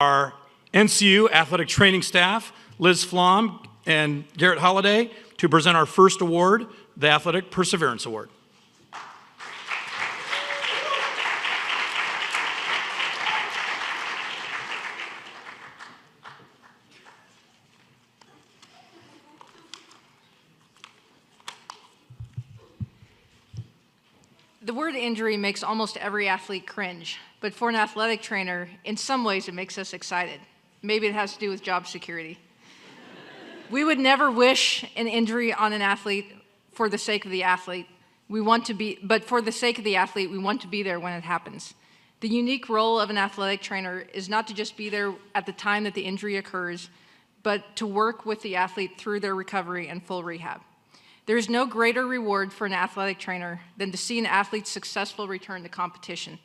Our NCU athletic training staff, Liz Flom and Garrett Holliday, to present our first award, the Athletic Perseverance Award. The word injury makes almost every athlete cringe, but for an athletic trainer, in some ways it makes us excited. Maybe it has to do with job security. We would never wish an injury on an athlete for the sake of the athlete. But for the sake of the athlete, we want to be there when it happens. The unique role of an athletic trainer is not to just be there at the time that the injury occurs, but to work with the athlete through their recovery and full rehab. There is no greater reward for an athletic trainer than to see an athlete's successful return to competition.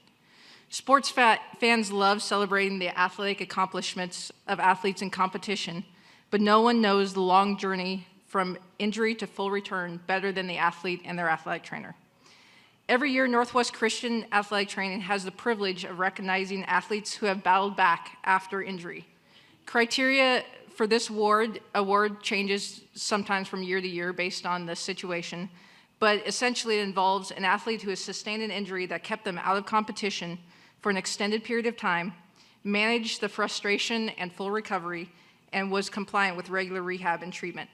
Sports fans love celebrating the athletic accomplishments of athletes in competition, but no one knows the long journey from injury to full return better than the athlete and their athletic trainer. Every year, Northwest Christian Athletic Training has the privilege of recognizing athletes who have battled back after injury. Criteria for this award changes sometimes from year to year based on the situation, but essentially it involves an athlete who has sustained an injury that kept them out of competition for an extended period of time, managed the frustration and full recovery, and was compliant with regular rehab and treatment.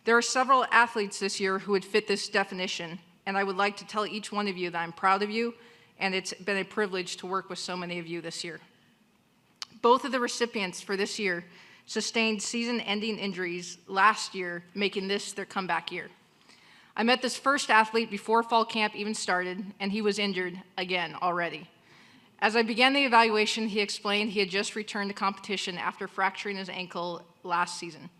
There are several athletes this year who would fit this definition, and I would like to tell each one of you that I'm proud of you, and it's been a privilege to work with so many of you this year. Both of the recipients for this year sustained season-ending injuries last year, making this their comeback year. I met this first athlete before fall camp even started, and he was injured again already. As I began the evaluation, he explained he had just returned to competition after fracturing his ankle last season.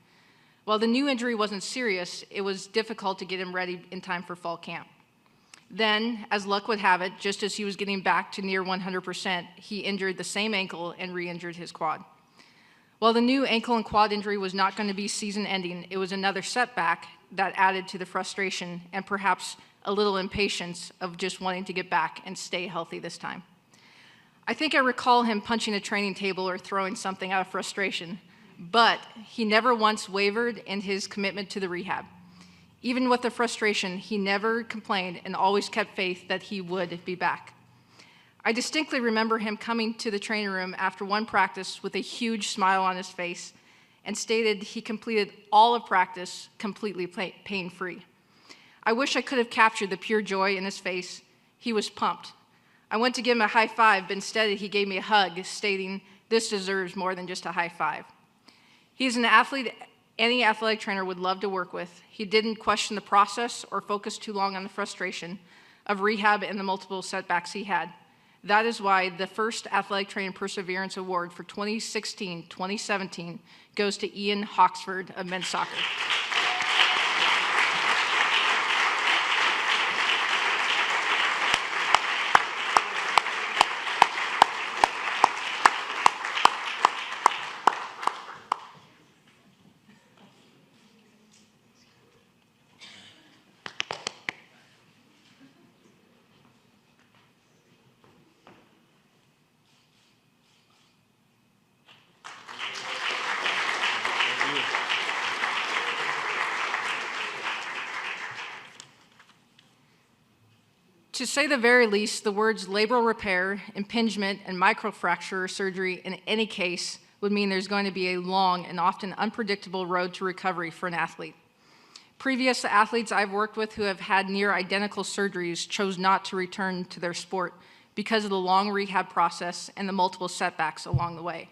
While the new injury wasn't serious, it was difficult to get him ready in time for fall camp. Then, as luck would have it, just as he was getting back to near 100%, he injured the same ankle and re-injured his quad. While the new ankle and quad injury was not going to be season-ending, it was another setback that added to the frustration and perhaps a little impatience of just wanting to get back and stay healthy this time. I think I recall him punching a training table or throwing something out of frustration, but he never once wavered in his commitment to the rehab. Even with the frustration, he never complained and always kept faith that he would be back. I distinctly remember him coming to the training room after one practice with a huge smile on his face and stated he completed all of practice completely pain-free. I wish I could have captured the pure joy in his face. He was pumped. I went to give him a high five, but instead he gave me a hug, stating, "This deserves more than just a high five." He is an athlete any athletic trainer would love to work with. He didn't question the process or focus too long on the frustration of rehab and the multiple setbacks he had. That is why the first Athletic Training Perseverance Award for 2016-2017 goes to Ian Hawksford of men's soccer. To say the very least, the words labral repair, impingement, and microfracture surgery in any case would mean there's going to be a long and often unpredictable road to recovery for an athlete. Previous athletes I've worked with who have had near identical surgeries chose not to return to their sport because of the long rehab process and the multiple setbacks along the way.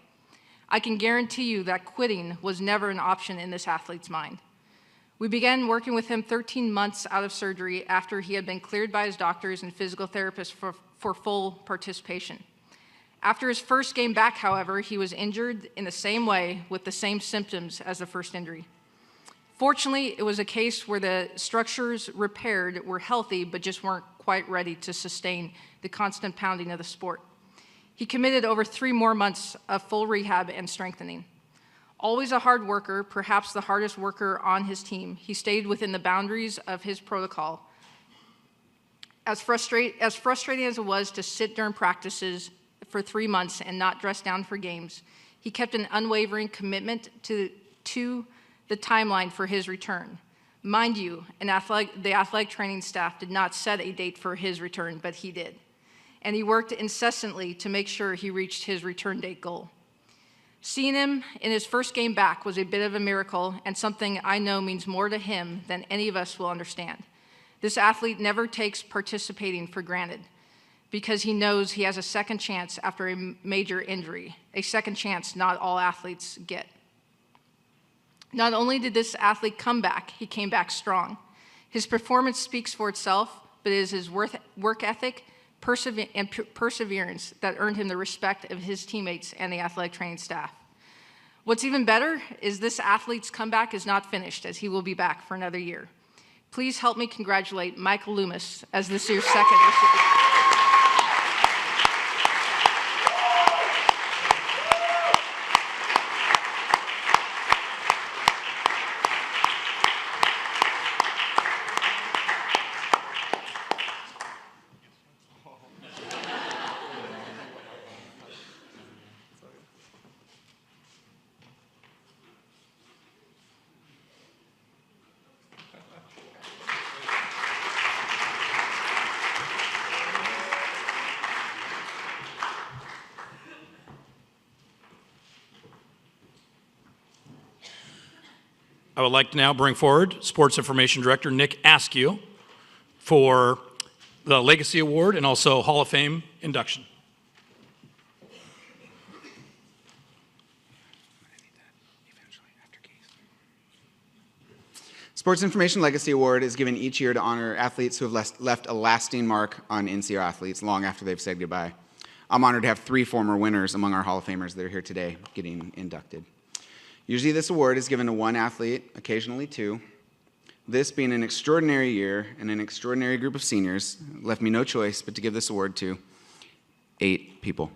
I can guarantee you that quitting was never an option in this athlete's mind. We began working with him 13 months out of surgery after he had been cleared by his doctors and physical therapists for full participation. After his first game back, however, he was injured in the same way with the same symptoms as the first injury. Fortunately, it was a case where the structures repaired were healthy but just weren't quite ready to sustain the constant pounding of the sport. He committed over 3 more months of full rehab and strengthening. Always a hard worker, perhaps the hardest worker on his team, he stayed within the boundaries of his protocol. As frustrating as it was to sit during practices for 3 months and not dress down for games, He kept an unwavering commitment to the timeline for his return. Mind you, the athletic training staff did not set a date for his return, but he did. And he worked incessantly to make sure he reached his return date goal. Seeing him in his first game back was a bit of a miracle and something I know means more to him than any of us will understand. This athlete never takes participating for granted because he knows he has a second chance after a major injury, a second chance not all athletes get. Not only did this athlete come back, he came back strong. His performance speaks for itself, but it is his work ethic and perseverance that earned him the respect of his teammates and the athletic training staff. What's even better is this athlete's comeback is not finished, as he will be back for another year. Please help me congratulate Michael Loomis as this year's second recipient. I would like to now bring forward Sports Information Director Nick Askew for the Legacy Award and also Hall of Fame induction. Sports Information Legacy Award is given each year to honor athletes who have left a lasting mark on NCU athletes long after they've said goodbye. I'm honored to have 3 former winners among our Hall of Famers that are here today getting inducted. Usually this award is given to 1 athlete, occasionally 2. This being an extraordinary year and an extraordinary group of seniors left me no choice but to give this award to 8 people.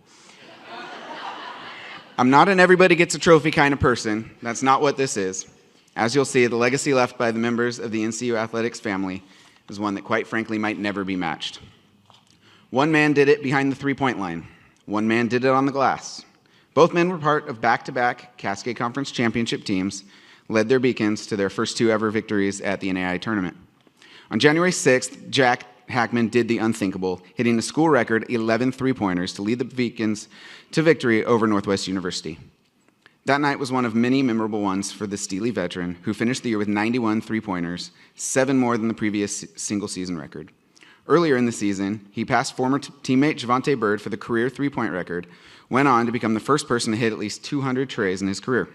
I'm not an everybody gets a trophy kind of person. That's not what this is. As you'll see, the legacy left by the members of the NCU athletics family is one that quite frankly might never be matched. One man did it behind the three-point line. One man did it on the glass. Both men were part of back-to-back Cascade Conference championship teams, led their Beacons to their first 2 ever victories at the NAI tournament. On January 6th, Jack Hackman did the unthinkable, hitting a school record 11 three-pointers to lead the Beacons to victory over Northwest University. That night was one of many memorable ones for the Steely veteran, who finished the year with 91 three-pointers, 7 more than the previous single-season record. Earlier in the season, he passed former teammate Javante Bird for the career three-point record, went on to become the first person to hit at least 200 trays in his career.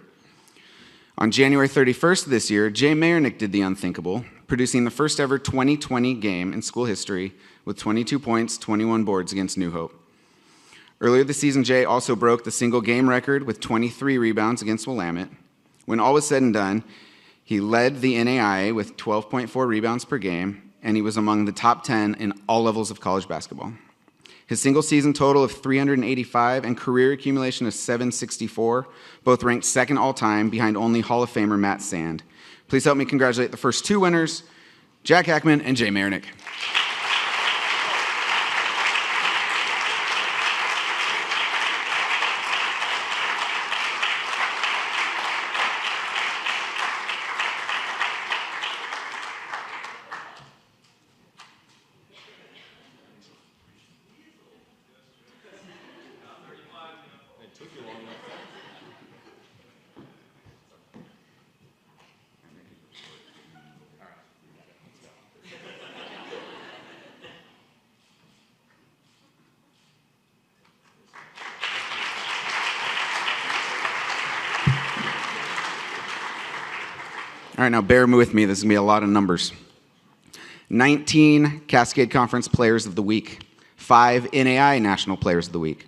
On January 31st of this year, Jay Mayernick did the unthinkable, producing the first ever 2020 game in school history with 22 points, 21 boards against New Hope. Earlier this season, Jay also broke the single game record with 23 rebounds against Willamette. When all was said and done, he led the NAIA with 12.4 rebounds per game, and he was among the top 10 in all levels of college basketball. His single-season total of 385 and career accumulation of 764, both ranked second all-time behind only Hall of Famer Matt Sand. Please help me congratulate the first 2 winners, Jack Hackman and Jay Mayernick. All right, now bear with me. This is going to be a lot of numbers. 19 Cascade Conference Players of the Week, 5 NAI National Players of the Week,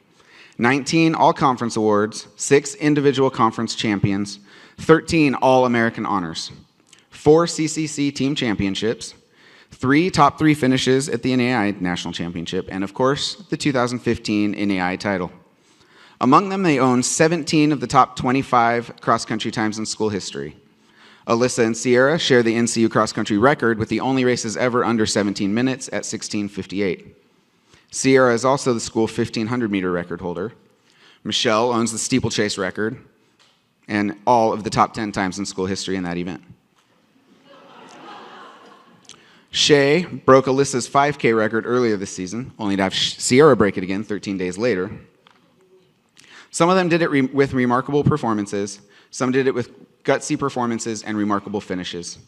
19 All-Conference Awards, 6 Individual Conference Champions, 13 All-American Honors, 4 CCC Team Championships, 3 top 3 finishes at the NAI National Championship, and of course, the 2015 NAI title. Among them, they own 17 of the top 25 cross-country times in school history. Alyssa and Sierra share the NCU cross-country record with the only races ever under 17 minutes at 16:58. Sierra is also the school 1,500-meter record holder. Michelle owns the steeplechase record and all of the top 10 times in school history in that event. Shay broke Alyssa's 5K record earlier this season, only to have Sierra break it again 13 days later. Some of them did it with remarkable performances. Some did it with gutsy performances and remarkable finishes.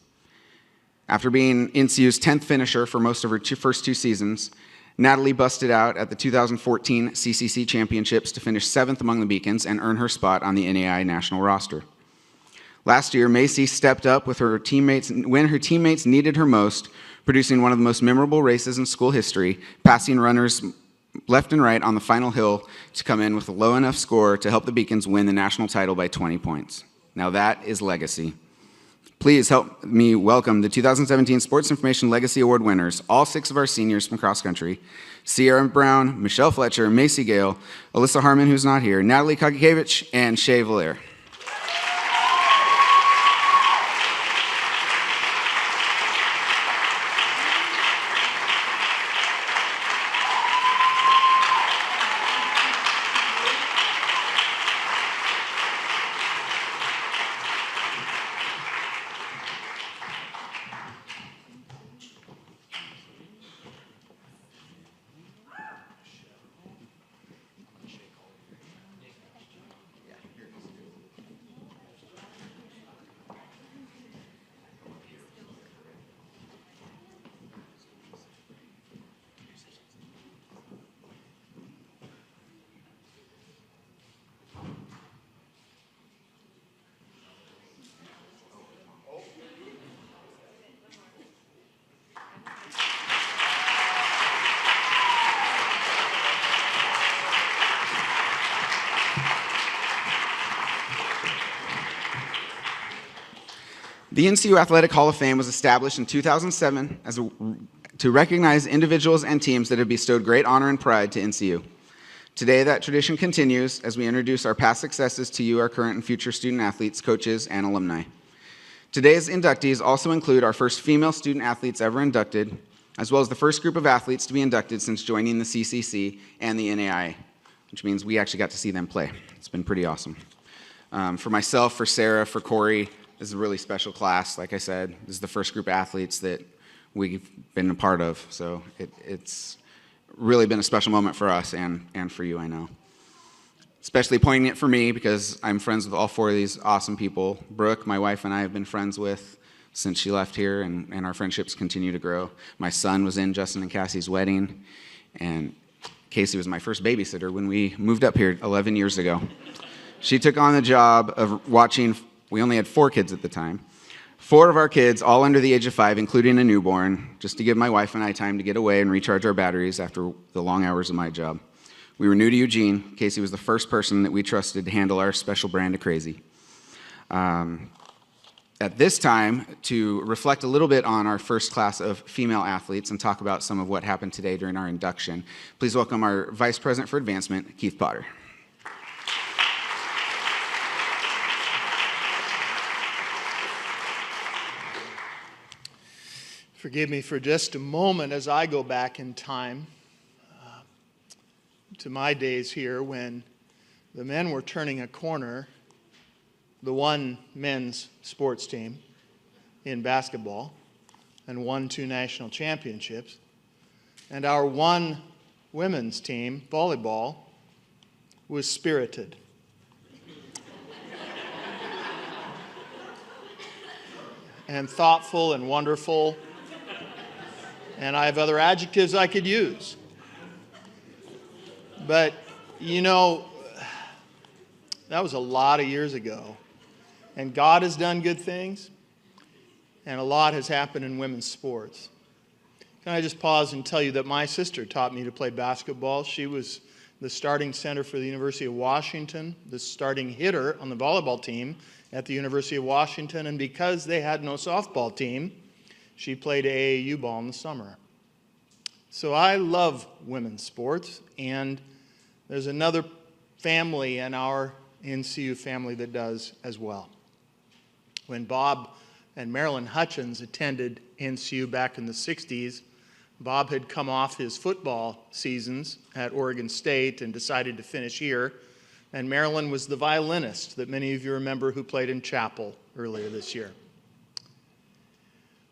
After being NCU's 10th finisher for most of her first 2 seasons, Natalie busted out at the 2014 CCC Championships to finish 7th among the Beacons and earn her spot on the NAI national roster. Last year, Macy stepped up with her teammates when her teammates needed her most, producing one of the most memorable races in school history, passing runners left and right on the final hill to come in with a low enough score to help the Beacons win the national title by 20 points. Now that is legacy. Please help me welcome the 2017 Sports Information Legacy Award winners, all 6 of our seniors from cross country: Sierra Brown, Michelle Fletcher, Macy Gale, Alyssa Harmon, who's not here, Natalie Kagikiewicz, and Shay Valaire. The NCU Athletic Hall of Fame was established in 2007 to recognize individuals and teams that have bestowed great honor and pride to NCU. Today, that tradition continues as we introduce our past successes to you, our current and future student athletes, coaches, and alumni. Today's inductees also include our first female student athletes ever inducted, as well as the first group of athletes to be inducted since joining the CCC and the NAIA, which means we actually got to see them play. It's been pretty awesome. For myself, for Sarah, for Corey, this is a really special class. Like I said, this is the first group of athletes that we've been a part of, so it's really been a special moment for us and for you, I know. Especially poignant for me because I'm friends with all 4 of these awesome people. Brooke, my wife, and I have been friends with since she left here, and our friendships continue to grow. My son was in Justin and Cassie's wedding, and Casey was my first babysitter when we moved up here 11 years ago. She took on the job of watching. We only had 4 kids at the time. 4 of our kids, all under the age of 5, including a newborn, just to give my wife and I time to get away and recharge our batteries after the long hours of my job. We were new to Eugene. Casey was the first person that we trusted to handle our special brand of crazy. At this time, to reflect a little bit on our first class of female athletes and talk about some of what happened today during our induction, please welcome our Vice President for Advancement, Keith Potter. Forgive me for just a moment as I go back in time to my days here when the men were turning a corner, the one men's sports team in basketball, and won 2 national championships, and our one women's team, volleyball, was spirited. And thoughtful and wonderful. And I have other adjectives I could use. But, you know, that was a lot of years ago. And God has done good things, and a lot has happened in women's sports. Can I just pause and tell you that my sister taught me to play basketball. She was the starting center for the University of Washington, the starting hitter on the volleyball team at the University of Washington, and because they had no softball team, she played AAU ball in the summer. So I love women's sports, and there's another family in our NCU family that does as well. When Bob and Marilyn Hutchins attended NCU back in the 60s, Bob had come off his football seasons at Oregon State and decided to finish here And Marilyn was the violinist that many of you remember who played in chapel earlier this year.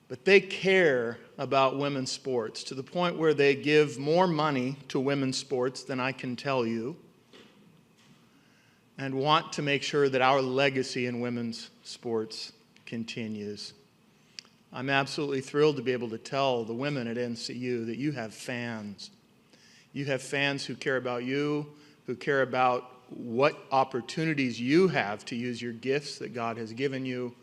But they care about women's sports to the point where they give more money to women's sports than I can tell you, and want to make sure that our legacy in women's sports continues. I'm absolutely thrilled to be able to tell the women at NCU that you have fans. You have fans who care about you, who care about what opportunities you have to use your gifts that God has given you,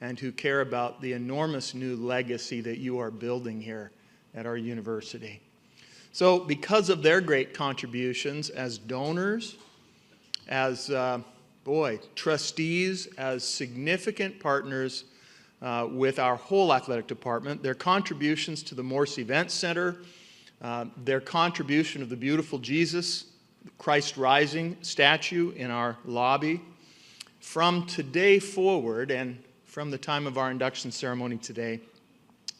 and who care about the enormous new legacy that you are building here at our university. So because of their great contributions as donors, as, trustees, as significant partners with our whole athletic department, their contributions to the Morse Event Center, their contribution of the beautiful Jesus, Christ Rising statue in our lobby, from today forward, and from the time of our induction ceremony today,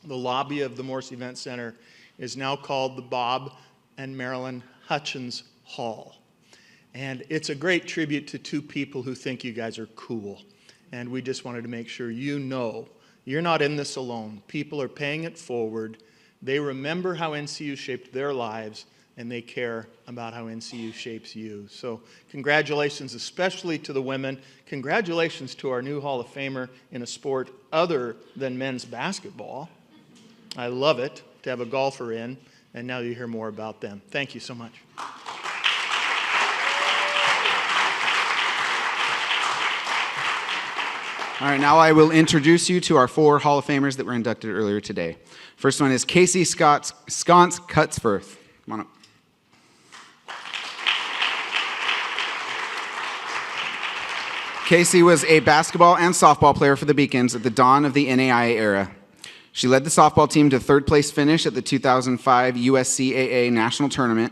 the lobby of the Morse Event Center is now called the Bob and Marilyn Hutchins Hall. And it's a great tribute to two people who think you guys are cool. And we just wanted to make sure you know you're not in this alone. People are paying it forward. They remember how NCU shaped their lives, and they care about how NCU shapes you. So congratulations, especially to the women. Congratulations to our new Hall of Famer in a sport other than men's basketball. I love it to have a golfer in, and now you hear more about them. Thank you so much. All right, now I will introduce you to our 4 Hall of Famers that were inducted earlier today. First one is Casey Sconce Cutsforth. Come on up. Casey was a basketball and softball player for the Beacons at the dawn of the NAIA era. She led the softball team to 3rd place finish at the 2005 USCAA National Tournament.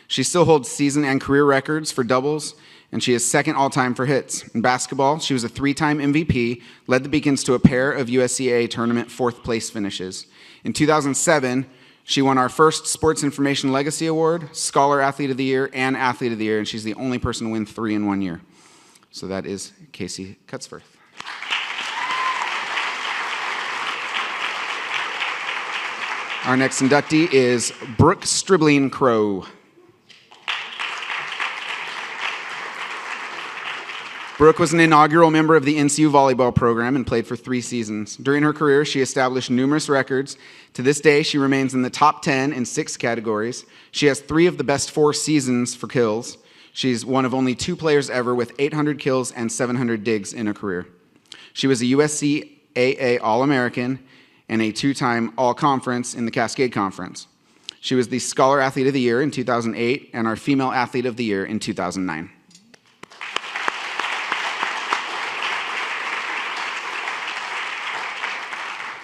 She still holds season and career records for doubles, and she is 2nd all-time for hits. In basketball, she was a 3-time MVP, led the Beacons to a pair of USCAA tournament 4th place finishes. In 2007, she won our first Sports Information Legacy Award, Scholar Athlete of the Year, and Athlete of the Year, and she's the only person to win 3 in 1 year. So that is Casey Cutsforth. Our next inductee is Brooke Stribling Crow. Brooke was an inaugural member of the NCU volleyball program and played for 3 seasons. During her career, she established numerous records. To this day, she remains in the top 10 in 6 categories. She has 3 of the best 4 seasons for kills. She's one of only 2 players ever with 800 kills and 700 digs in her career. She was a USCAA All-American and a 2-time All-Conference in the Cascade Conference. She was the Scholar Athlete of the Year in 2008 and our Female Athlete of the Year in 2009.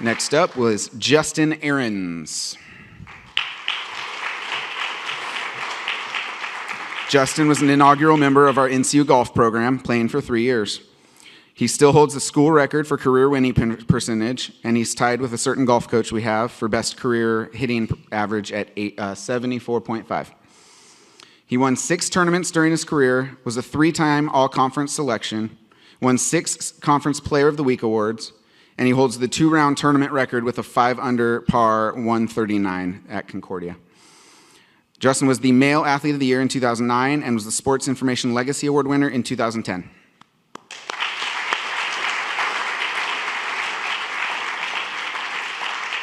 Next up was Justin Ahrens. Justin was an inaugural member of our NCU golf program, playing for 3 years. He still holds the school record for career winning percentage, and he's tied with a certain golf coach we have for best career hitting average at 74.5. He won 6 tournaments during his career, was a 3-time all-conference selection, won 6 Conference Player of the Week awards, and he holds the 2-round tournament record with a 5-under par 139 at Concordia. Justin was the Male Athlete of the Year in 2009 and was the Sports Information Legacy Award winner in 2010.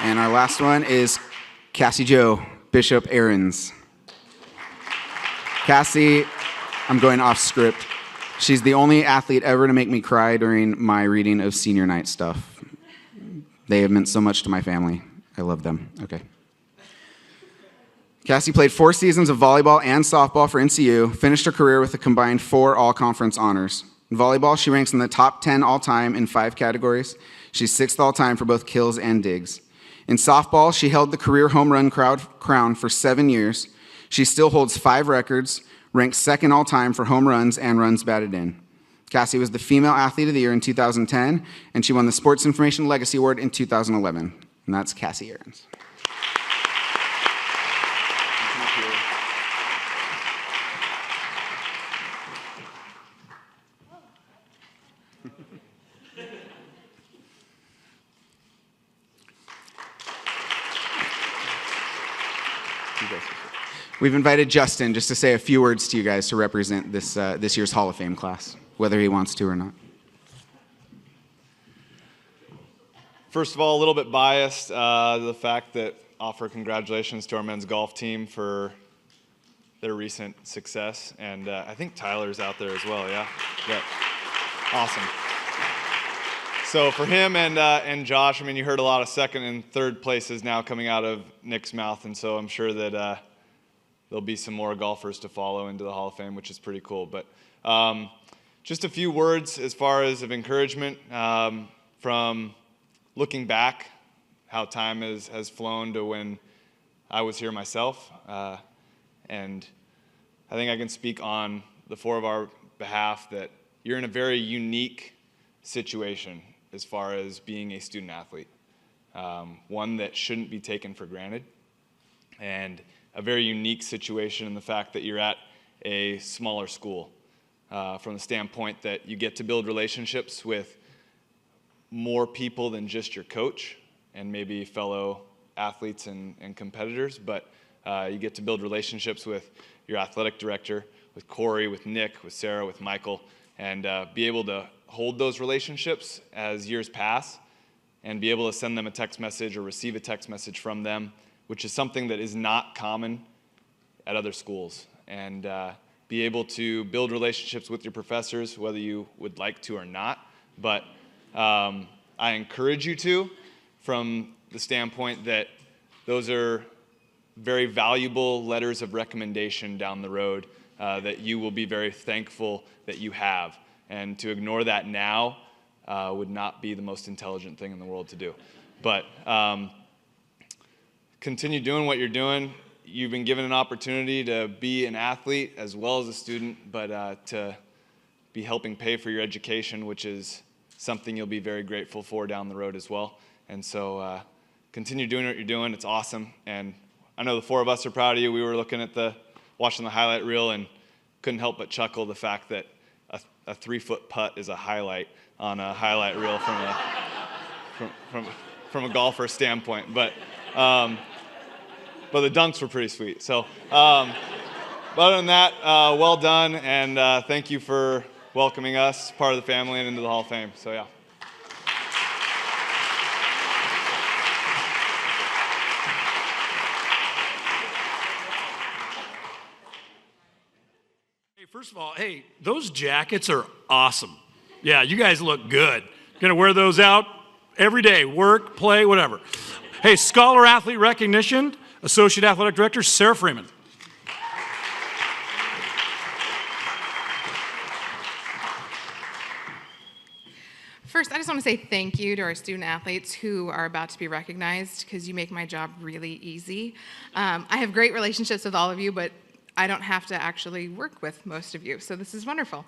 And our last one is Cassie Jo Bishop Ahrens. Cassie, I'm going off script. She's the only athlete ever to make me cry during my reading of senior night stuff. They have meant so much to my family. I love them. Okay. Cassie played 4 seasons of volleyball and softball for NCU, finished her career with a combined 4 all-conference honors. In volleyball, she ranks in the top 10 all-time in 5 categories. She's 6th all-time for both kills and digs. In softball, she held the career home run crown for 7 years. She still holds 5 records, ranked 2nd all-time for home runs and runs batted in. Cassie was the Female Athlete of the Year in 2010, and she won the Sports Information Legacy Award in 2011. And that's Cassie Ahrens. We've invited Justin just to say a few words to you guys to represent this year's Hall of Fame class, whether he wants to or not. First of all, a little bit biased, the fact that offer congratulations to our men's golf team for their recent success. And I think Tyler's out there as well, yeah? Yeah. Awesome. So for him and Josh, I mean, you heard a lot of second and third places now coming out of Nick's mouth, and so I'm sure that there'll be some more golfers to follow into the Hall of Fame, which is pretty cool. But just a few words as far as of encouragement from looking back, how time has flown to when I was here myself. And I think I can speak on the four of our behalf that you're in a very unique situation as far as being a student athlete. One that shouldn't be taken for granted. And a very unique situation in the fact that you're at a smaller school from the standpoint that you get to build relationships with more people than just your coach and maybe fellow athletes and competitors, but you get to build relationships with your athletic director, with Corey, with Nick, with Sarah, with Michael, and be able to hold those relationships as years pass and be able to send them a text message or receive a text message from them, which is something that is not common at other schools. And be able to build relationships with your professors, whether you would like to or not, but I encourage you to, from the standpoint that those are very valuable letters of recommendation down the road that you will be very thankful that you have. And to ignore that now would not be the most intelligent thing in the world to do. But continue doing what you're doing. You've been given an opportunity to be an athlete as well as a student, but to be helping pay for your education, which is something you'll be very grateful for down the road as well. And so continue doing what you're doing. It's awesome. And I know the four of us are proud of you. We were looking at watching the highlight reel and couldn't help but chuckle the fact that a 3-foot putt is a highlight on a highlight reel from a golfer standpoint. But the dunks were pretty sweet. So but other than that, well done. And thank you for welcoming us, part of the family, and into the Hall of Fame. So, yeah. Hey, first of all, hey, those jackets are awesome. Yeah, you guys look good. Gonna wear those out every day, work, play, whatever. Hey, Scholar Athlete Recognition, Associate Athletic Director, Sarah Freeman. First, I just want to say thank you to our student athletes who are about to be recognized because you make my job really easy. I have great relationships with all of you, but I don't have to actually work with most of you, so this is wonderful.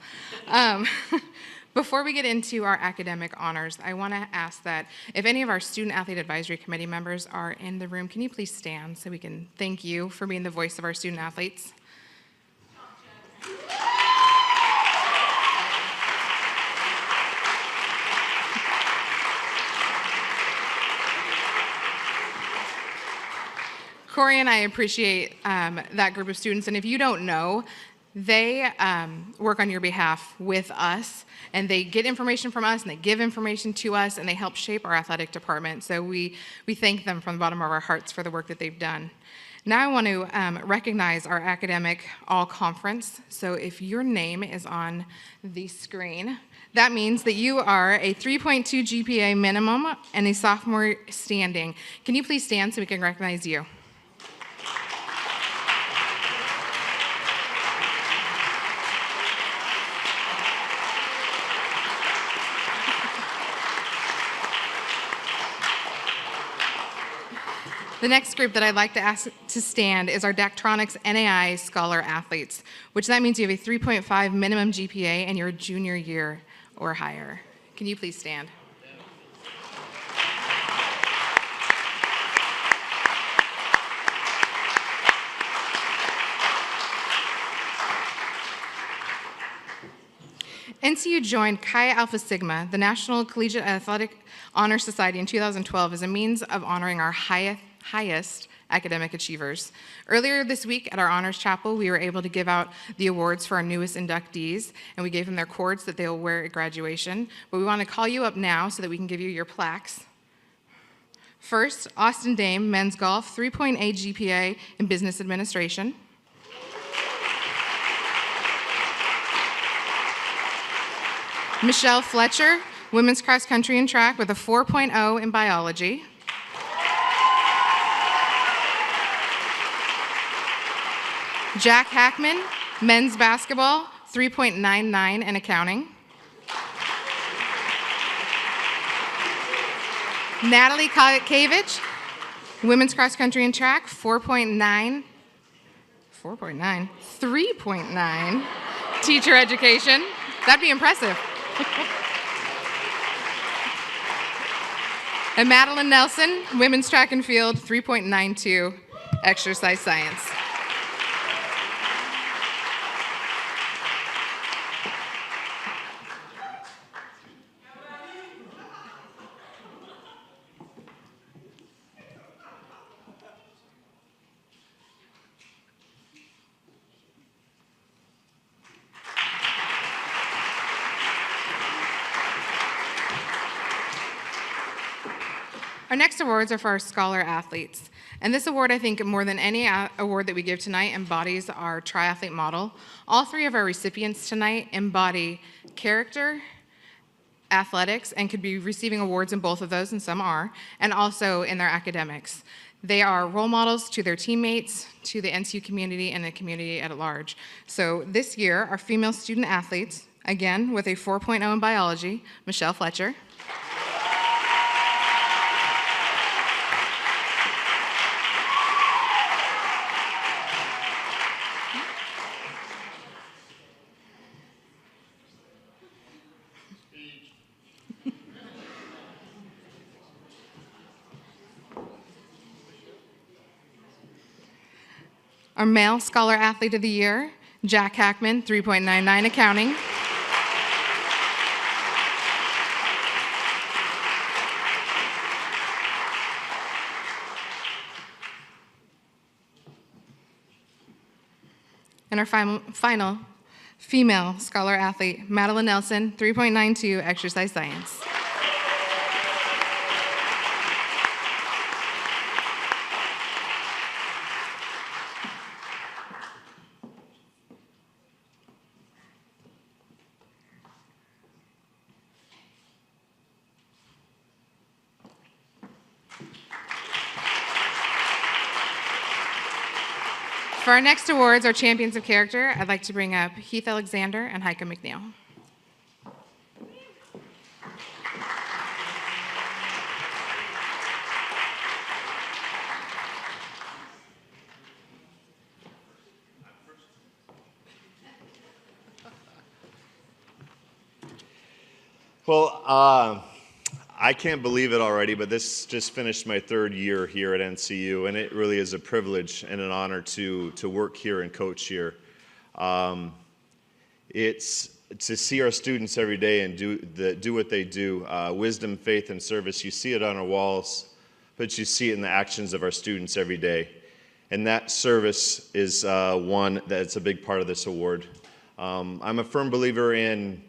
Before we get into our academic honors, I want to ask that if any of our Student Athlete Advisory Committee members are in the room, can you please stand so we can thank you for being the voice of our student athletes? Corey and I appreciate that group of students, and if you don't know, they work on your behalf with us, and they get information from us, and they give information to us, and they help shape our athletic department. So we thank them from the bottom of our hearts for the work that they've done. Now I want to recognize our academic all-conference. So if your name is on the screen, that means that you are a 3.2 GPA minimum and a sophomore standing. Can you please stand so we can recognize you? The next group that I'd like to ask to stand is our Daktronics NAI Scholar Athletes, which that means you have a 3.5 minimum GPA and you're a junior year or higher. Can you please stand? NCU joined Chi Alpha Sigma, the National Collegiate Athletic Honor Society, in 2012 as a means of honoring our highest academic achievers. Earlier this week at our Honors Chapel, we were able to give out the awards for our newest inductees, and we gave them their cords that they will wear at graduation. But we want to call you up now so that we can give you your plaques. First, Austin Dame, men's golf, 3.8 GPA in business administration. Michelle Fletcher, women's cross country and track with a 4.0 in biology. Jack Hackman, men's basketball, 3.99 in accounting. Natalie Kavich, women's cross country and track, 3.9, teacher education. That'd be impressive. And Madeline Nelson, women's track and field, 3.92, exercise science. Our next awards are for our scholar athletes. And this award, I think, more than any award that we give tonight, embodies our triathlete model. All three of our recipients tonight embody character, athletics, and could be receiving awards in both of those, and some are, and also in their academics. They are role models to their teammates, to the NCU community, and the community at large. So this year, our female student athletes, again, with a 4.0 in biology, Michelle Fletcher. Our male scholar athlete of the year, Jack Hackman, 3.99 accounting. And our final female scholar athlete, Madeline Nelson, 3.92 exercise science. For our next awards, our champions of character, I'd like to bring up Heath Alexander and Heike McNeil. Well, I can't believe it already, but this just finished my third year here at NCU, and it really is a privilege and an honor to work here and coach here. It's to see our students every day and do what they do. Wisdom, faith, and service, you see it on our walls, but you see it in the actions of our students every day. And that service is one that's a big part of this award. I'm a firm believer in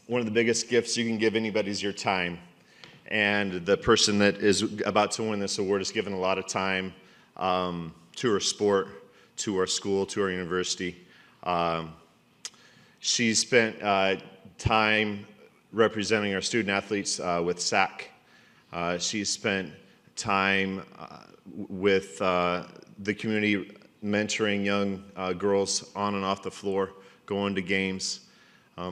one of the biggest gifts you can give anybody is your time. And the person that is about to win this award has given a lot of time to her sport, to our school, to our university. She's spent time representing our student athletes with SAC. She's spent time with the community mentoring young girls on and off the floor, going to games.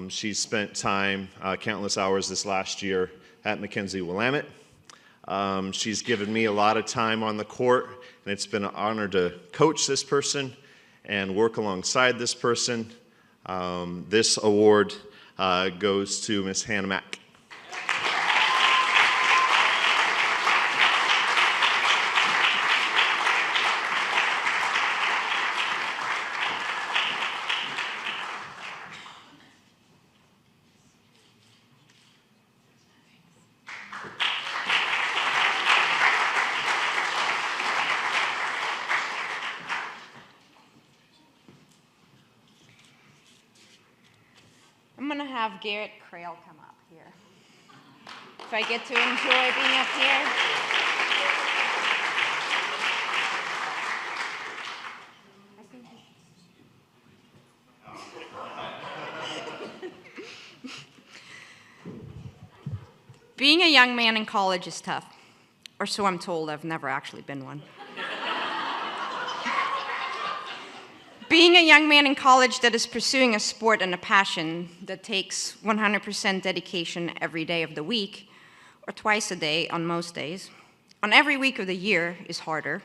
She's spent time, countless hours this last year, at Mackenzie Willamette. She's given me a lot of time on the court, and it's been an honor to coach this person and work alongside this person. This award goes to Miss Hannah Mack. I'm going to have Garrett Crail come up here. If I get to enjoy being up here. Being a young man in college is tough, or so I'm told. I've never actually been one. Being a young man in college that is pursuing a sport and a passion that takes 100% dedication every day of the week, or twice a day on most days, on every week of the year is harder.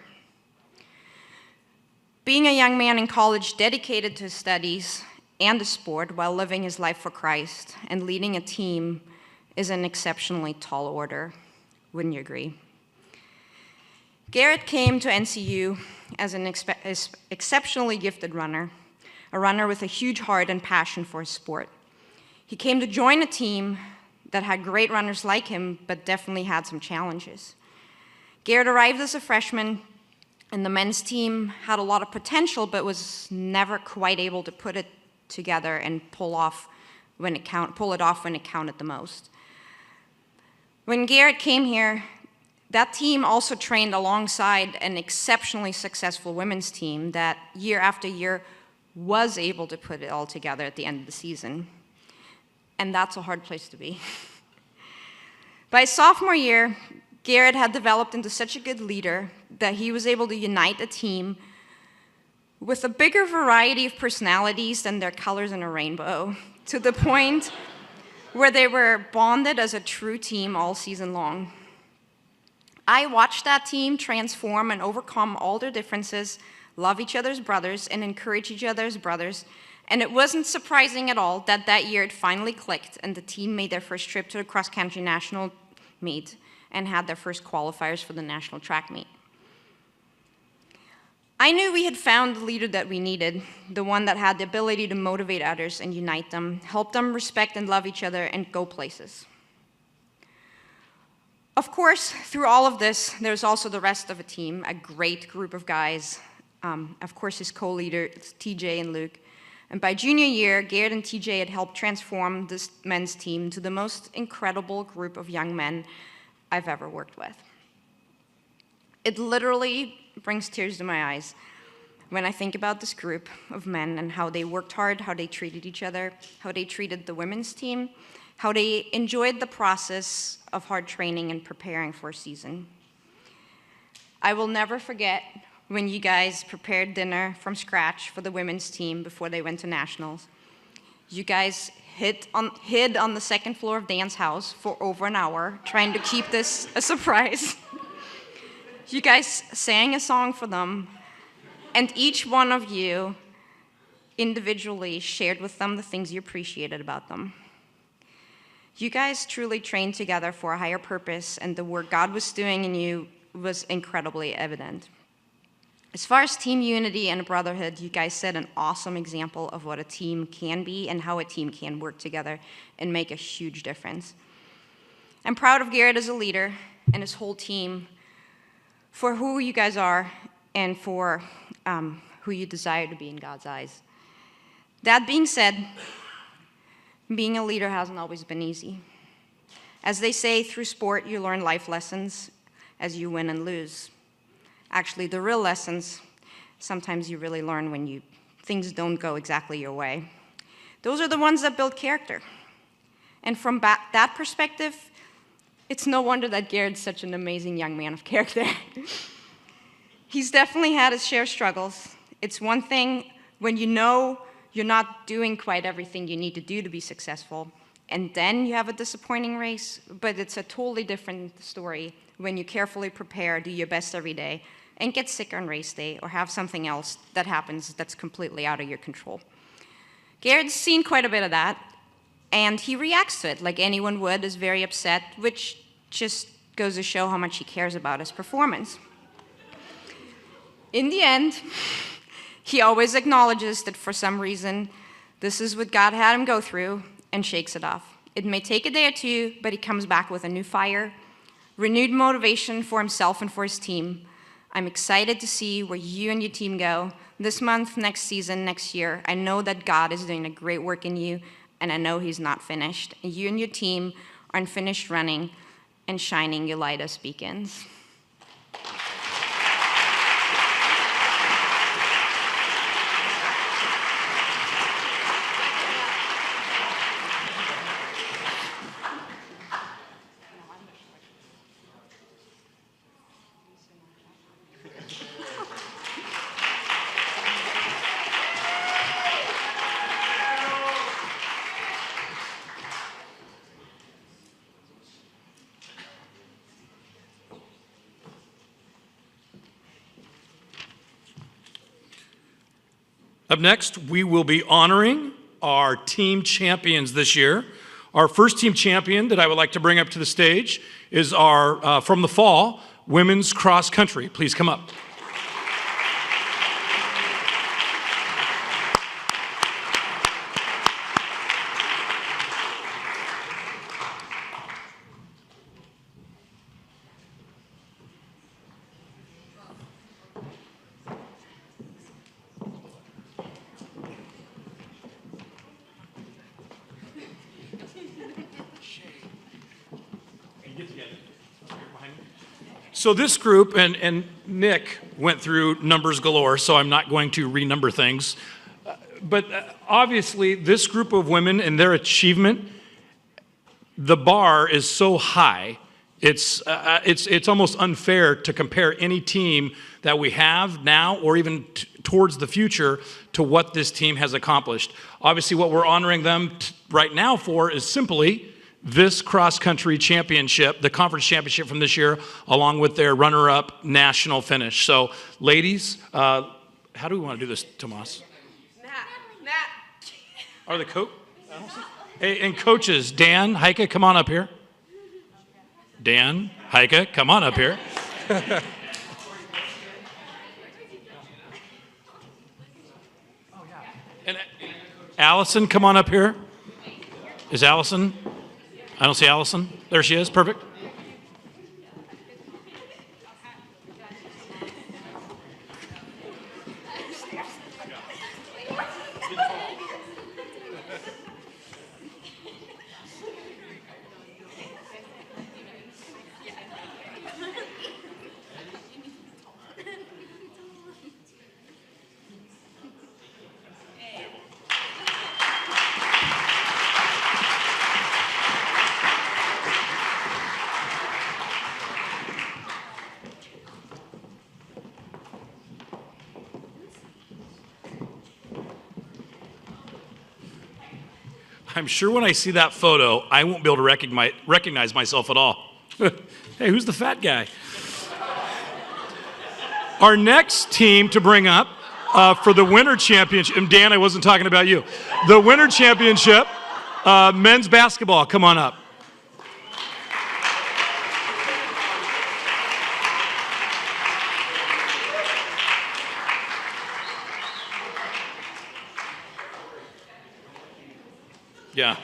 Being a young man in college dedicated to his studies and the sport while living his life for Christ and leading a team is an exceptionally tall order, wouldn't you agree? Garrett came to NCU as an exceptionally gifted runner, a runner with a huge heart and passion for his sport. He came to join a team that had great runners like him, but definitely had some challenges. Garrett arrived as a freshman, and the men's team had a lot of potential, but was never quite able to put it together and pull it off when it counted the most. When Garrett came here, that team also trained alongside an exceptionally successful women's team that year after year was able to put it all together at the end of the season. And that's a hard place to be. By his sophomore year, Garrett had developed into such a good leader that he was able to unite a team with a bigger variety of personalities than their colors in a rainbow, to the point where they were bonded as a true team all season long. I watched that team transform and overcome all their differences, love each other's brothers, and encourage each other's brothers. And it wasn't surprising at all that that year it finally clicked and the team made their first trip to the cross-country national meet and had their first qualifiers for the national track meet. I knew we had found the leader that we needed, the one that had the ability to motivate others and unite them, help them respect and love each other, and go places. Of course, through all of this, there's also the rest of the team, a great group of guys. Of course, his co-leaders, TJ and Luke. And by junior year, Garrett and TJ had helped transform this men's team to the most incredible group of young men I've ever worked with. It literally brings tears to my eyes when I think about this group of men and how they worked hard, how they treated each other, how they treated the women's team, how they enjoyed the process of hard training and preparing for a season. I will never forget when you guys prepared dinner from scratch for the women's team before they went to nationals. You guys hid on the second floor of Dan's house for over an hour, trying to keep this a surprise. You guys sang a song for them, and each one of you individually shared with them the things you appreciated about them. You guys truly trained together for a higher purpose, and the work God was doing in you was incredibly evident. As far as team unity and brotherhood, you guys set an awesome example of what a team can be and how a team can work together and make a huge difference. I'm proud of Garrett as a leader and his whole team for who you guys are and for who you desire to be in God's eyes. That being said, being a leader hasn't always been easy. As they say, through sport, you learn life lessons as you win and lose. Actually, the real lessons, sometimes you really learn when things don't go exactly your way. Those are the ones that build character. And from that perspective, it's no wonder that Garrett's such an amazing young man of character. He's definitely had his share of struggles. It's one thing when you know you're not doing quite everything you need to do to be successful, and then you have a disappointing race, but it's a totally different story when you carefully prepare, do your best every day, and get sick on race day or have something else that happens that's completely out of your control. Garrett's seen quite a bit of that, and he reacts to it like anyone would, is very upset, which just goes to show how much he cares about his performance. In the end, he always acknowledges that for some reason, this is what God had him go through and shakes it off. It may take a day or two, but he comes back with a new fire, renewed motivation for himself and for his team. I'm excited to see where you and your team go this month, next season, next year. I know that God is doing a great work in you. and I know he's not finished. You and your team are in finished running and shining your light as beacons. Up next, we will be honoring our team champions this year. Our first team champion that I would like to bring up to the stage is our, from the fall, women's cross country. Please come up. So this group, and Nick went through numbers galore, so I'm not going to renumber things. But obviously, this group of women and their achievement, the bar is so high, it's almost unfair to compare any team that we have now or even towards the future to what this team has accomplished. Obviously, what we're honoring them right now for is simply this cross-country championship, the conference championship from this year, along with their runner-up national finish. So, ladies, how do we want to do this, Tomas? Matt. Are the coach? Hey, and coaches, Dan, Heike, come on up here. Dan, Heike, come on up here. And Allison, come on up here. Is Allison? I don't see Allison. There she is. Perfect. I'm sure when I see that photo, I won't be able to recognize myself at all. Hey, who's the fat guy? Our next team to bring up for the winter championship, and Dan, I wasn't talking about you. The winter championship, men's basketball, come on up. Yeah.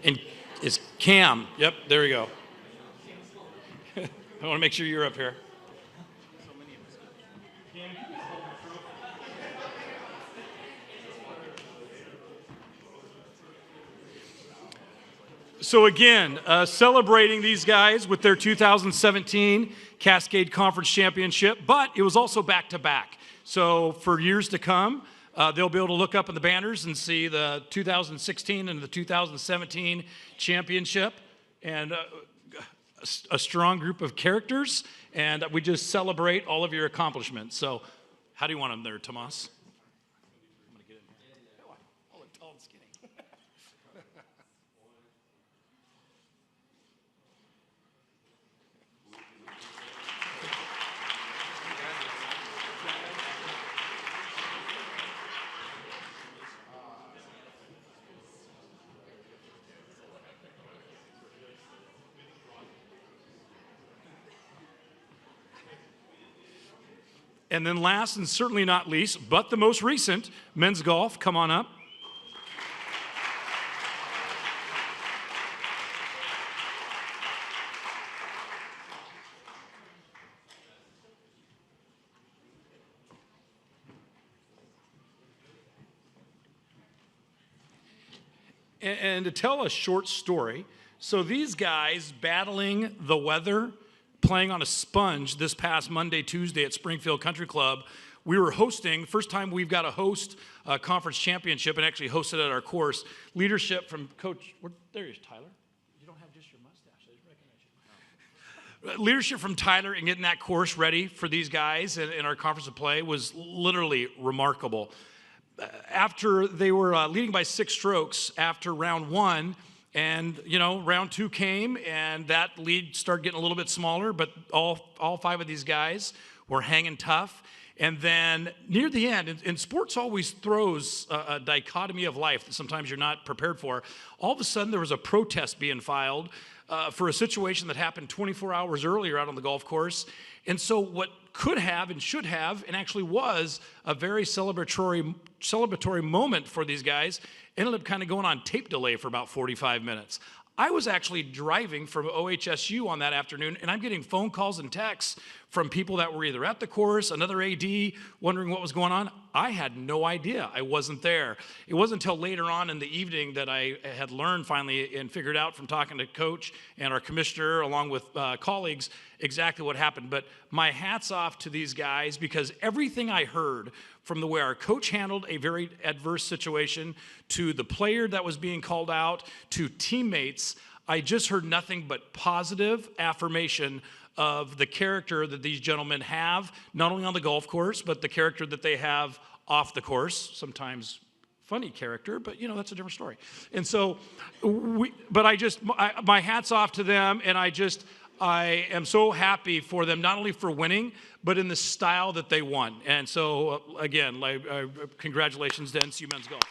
And it's Cam. Yep, there we go. I want to make sure you're up here. So again, celebrating these guys with their 2017 Cascade Conference Championship, but it was also back-to-back. So for years to come, they'll be able to look up in the banners and see the 2016 and the 2017 championship, and a strong group of characters, and we just celebrate all of your accomplishments. So how do you want them there, Tomas? I'm going to get in here. Oh, look tall and skinny. And then last and certainly not least, but the most recent, men's golf, come on up. And to tell a short story, so these guys battling the weather, playing on a sponge this past Monday, Tuesday at Springfield Country Club, we were hosting, first time we've got to host a conference championship and actually host it at our course. Leadership from Coach, there he is, Tyler. You don't have just your mustache, I didn't recognize you. Leadership from Tyler and getting that course ready for these guys in our conference of play was literally remarkable. After they were leading by 6 strokes after round 1, and round 2 came, and that lead started getting a little bit smaller, but all 5 of these guys were hanging tough. And then near the end, and sports always throws a dichotomy of life that sometimes you're not prepared for. All of a sudden, there was a protest being filed for a situation that happened 24 hours earlier out on the golf course. And so what could have and should have, and actually was, a very celebratory moment for these guys, ended up kind of going on tape delay for about 45 minutes. I was actually driving from OHSU on that afternoon, and I'm getting phone calls and texts from people that were either at the course, another AD, wondering what was going on. I had no idea. I wasn't there. It wasn't until later on in the evening that I had learned finally and figured out from talking to Coach and our commissioner, along with colleagues, exactly what happened. But my hat's off to these guys, because everything I heard, from the way our coach handled a very adverse situation, to the player that was being called out, to teammates, I just heard nothing but positive affirmation of the character that these gentlemen have, not only on the golf course, but the character that they have off the course. Sometimes funny character, but that's a different story. And so, my hat's off to them, and I am so happy for them, not only for winning, but in the style that they won. And so, again, congratulations to NCU Men's Golf.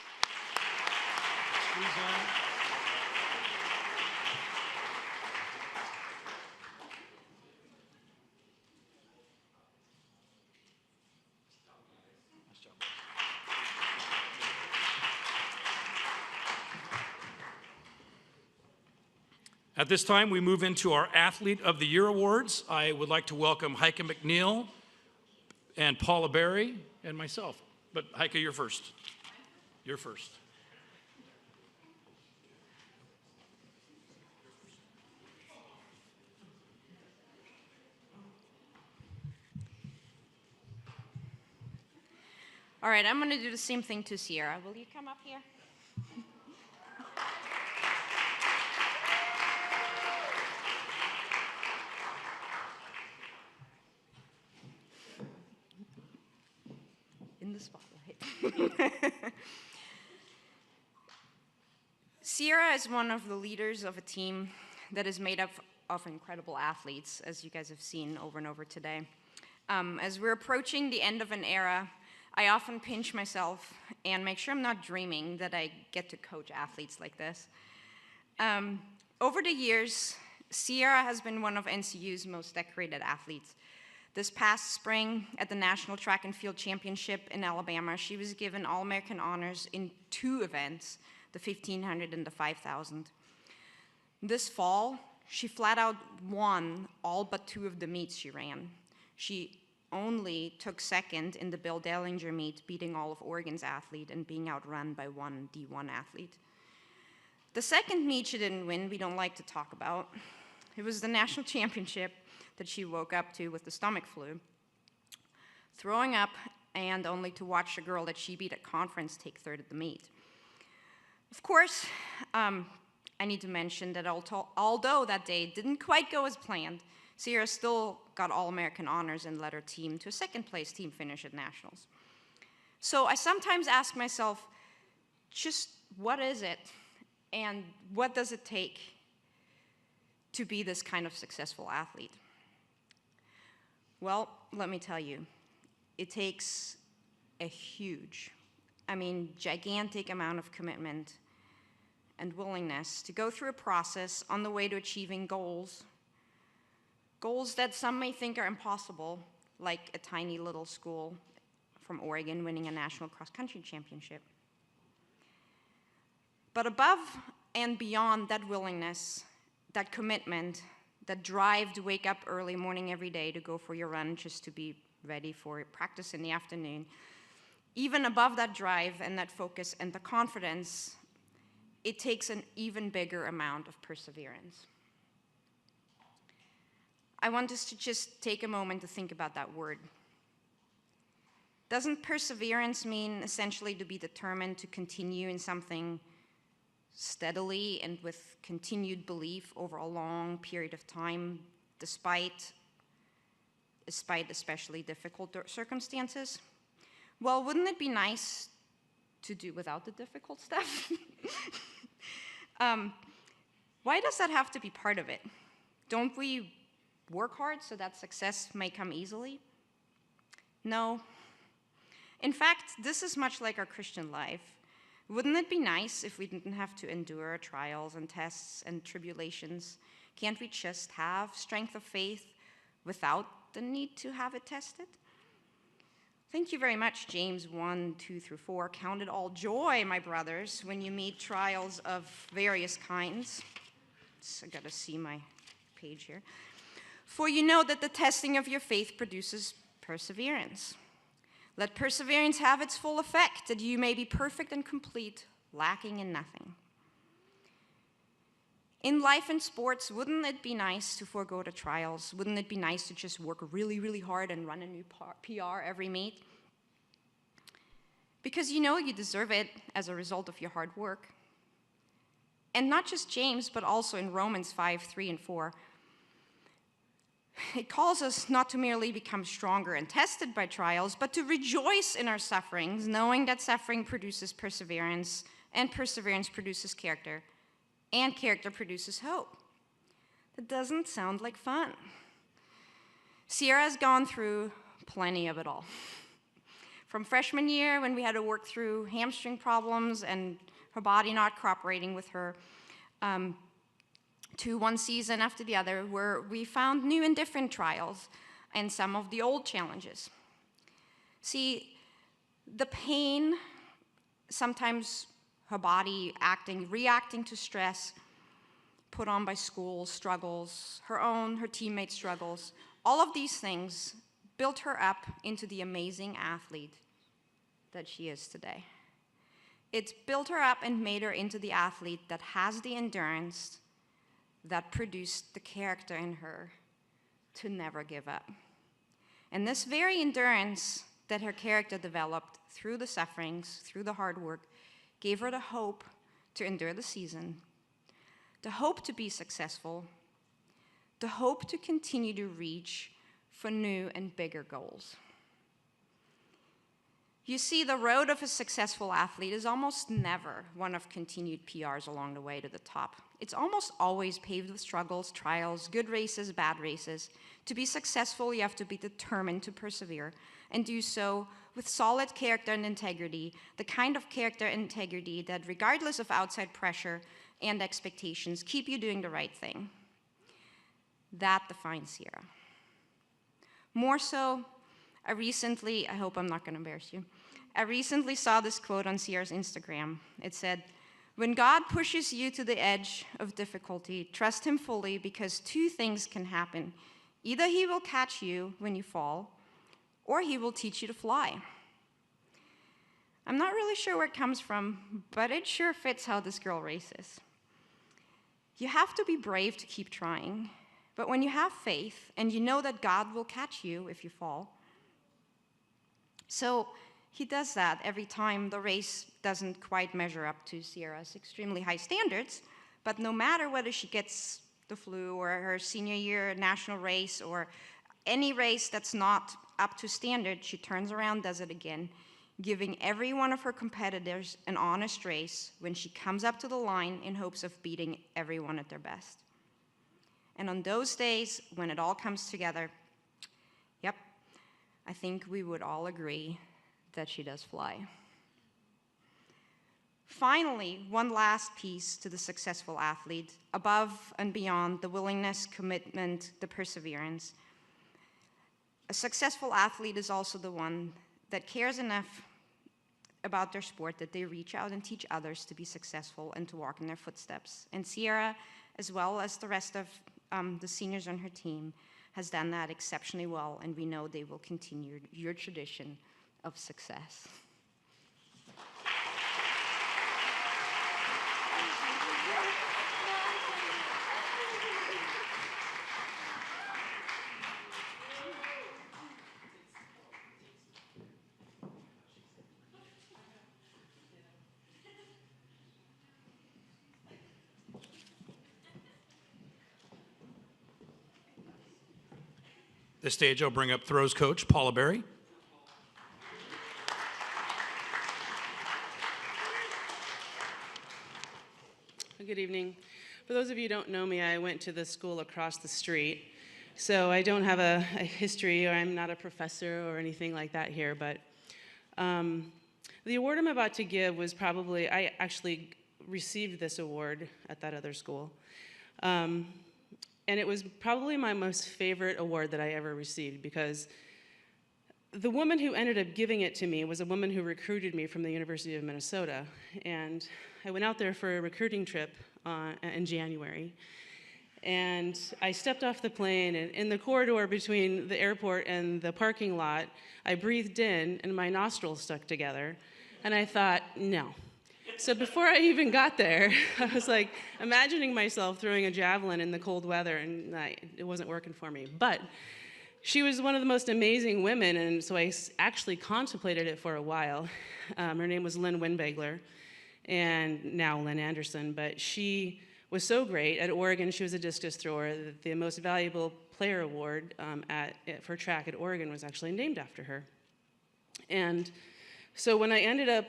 At this time, we move into our Athlete of the Year awards. I would like to welcome Heike McNeil and Paula Berry and myself. But Heike, you're first. You're first. All right, I'm going to do the same thing to Sierra. Will you come up here? In the spotlight. Sierra is one of the leaders of a team that is made up of incredible athletes, as you guys have seen over and over today. As we're approaching the end of an era, I often pinch myself and make sure I'm not dreaming that I get to coach athletes like this. Over the years, Sierra has been one of NCU's most decorated athletes. This past spring at the National Track and Field Championship in Alabama, she was given All-American honors in 2 events, the 1500 and the 5000. This fall, she flat out won all but 2 of the meets she ran. She only took second in the Bill Dellinger meet, beating all of Oregon's athlete and being outrun by one D1 athlete. The second meet she didn't win, we don't like to talk about. It was the national championship that she woke up to with the stomach flu, throwing up, and only to watch the girl that she beat at conference take 3rd at the meet. Of course, I need to mention that although that day didn't quite go as planned, Sierra still got All-American honors and led her team to a 2nd place team finish at Nationals. So I sometimes ask myself, just what is it, and what does it take to be this kind of successful athlete? Well, let me tell you, it takes a gigantic amount of commitment and willingness to go through a process on the way to achieving goals that some may think are impossible, like a tiny little school from Oregon winning a national cross-country championship. But above and beyond that willingness, that commitment, that drive to wake up early morning every day to go for your run just to be ready for practice in the afternoon, even above that drive and that focus and the confidence it takes an even bigger amount of perseverance. I want us to just take a moment to think about that word. Doesn't perseverance mean essentially to be determined to continue in something steadily and with continued belief over a long period of time, despite especially difficult circumstances? Well, wouldn't it be nice to do without the difficult stuff? Why does that have to be part of it? Don't we work hard so that success may come easily? No. In fact, this is much like our Christian life. Wouldn't it be nice if we didn't have to endure trials and tests and tribulations? Can't we just have strength of faith without the need to have it tested? Thank you very much, James 1, 2 through 4. Count it all joy, my brothers, when you meet trials of various kinds. So I gotta see my page here. For you know that the testing of your faith produces perseverance. Let perseverance have its full effect, that you may be perfect and complete, lacking in nothing. In life and sports, wouldn't it be nice to forego the trials? Wouldn't it be nice to just work really, really hard and run a new PR every meet? Because you know you deserve it as a result of your hard work. And not just James, but also in Romans 5, 3 and 4. It calls us not to merely become stronger and tested by trials, but to rejoice in our sufferings, knowing that suffering produces perseverance, and perseverance produces character, and character produces hope. That doesn't sound like fun. Sierra has gone through plenty of it all. From freshman year, when we had to work through hamstring problems and her body not cooperating with her, to one season after the other, where we found new and different trials and some of the old challenges. See, the pain, sometimes her body reacting to stress put on by school, struggles, her teammates' struggles, all of these things built her up into the amazing athlete that she is today. It's built her up and made her into the athlete that has the endurance that produced the character in her to never give up. And this very endurance that her character developed through the sufferings, through the hard work, gave her the hope to endure the season, the hope to be successful, the hope to continue to reach for new and bigger goals. You see, the road of a successful athlete is almost never one of continued PRs along the way to the top. It's almost always paved with struggles, trials, good races, bad races. To be successful, you have to be determined to persevere and do so with solid character and integrity, the kind of character and integrity that, regardless of outside pressure and expectations, keep you doing the right thing. That defines Sierra. More so, I hope I'm not going to embarrass you. I recently saw this quote on Sierra's Instagram. It said, "When God pushes you to the edge of difficulty, trust him fully because two things can happen. Either he will catch you when you fall, or he will teach you to fly." I'm not really sure where it comes from, but it sure fits how this girl races. You have to be brave to keep trying, but when you have faith and you know that God will catch you if you fall, so he does that every time the race doesn't quite measure up to Sierra's extremely high standards, but no matter whether she gets the flu or her senior year national race or any race that's not up to standard, she turns around, does it again, giving every one of her competitors an honest race when she comes up to the line in hopes of beating everyone at their best. And on those days when it all comes together, yep, I think we would all agree that she does fly. Finally, one last piece to the successful athlete, above and beyond the willingness, commitment, the perseverance. A successful athlete is also the one that cares enough about their sport that they reach out and teach others to be successful and to walk in their footsteps. And Sierra, as well as the rest of the seniors on her team, has done that exceptionally well, and we know they will continue your tradition of success. This stage, I'll bring up throws coach Paula Berry. Good evening. For those of you who don't know me, I went to the school across the street. So I don't have a history, or I'm not a professor or anything like that here, but the award I'm about to give was probably, I actually received this award at that other school. And it was probably my most favorite award that I ever received, because the woman who ended up giving it to me was a woman who recruited me from the University of Minnesota. And I went out there for a recruiting trip in January. And I stepped off the plane, and in the corridor between the airport and the parking lot, I breathed in, and my nostrils stuck together. And I thought, no. So before I even got there, I was like imagining myself throwing a javelin in the cold weather, and it wasn't working for me. But she was one of the most amazing women, and so I actually contemplated it for a while. Her name was Lynn Winbagler, and now Lynn Anderson, but she was so great. At Oregon, she was a discus thrower. The most valuable player award for track at Oregon was actually named after her. And so when I ended up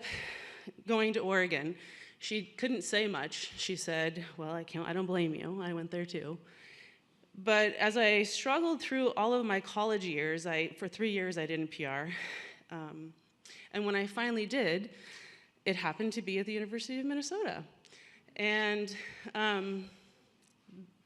going to Oregon, she couldn't say much. She said, well, I don't blame you. I went there too. But as I struggled through all of my college years, for 3 years I didn't PR. And when I finally did, it happened to be at the University of Minnesota. And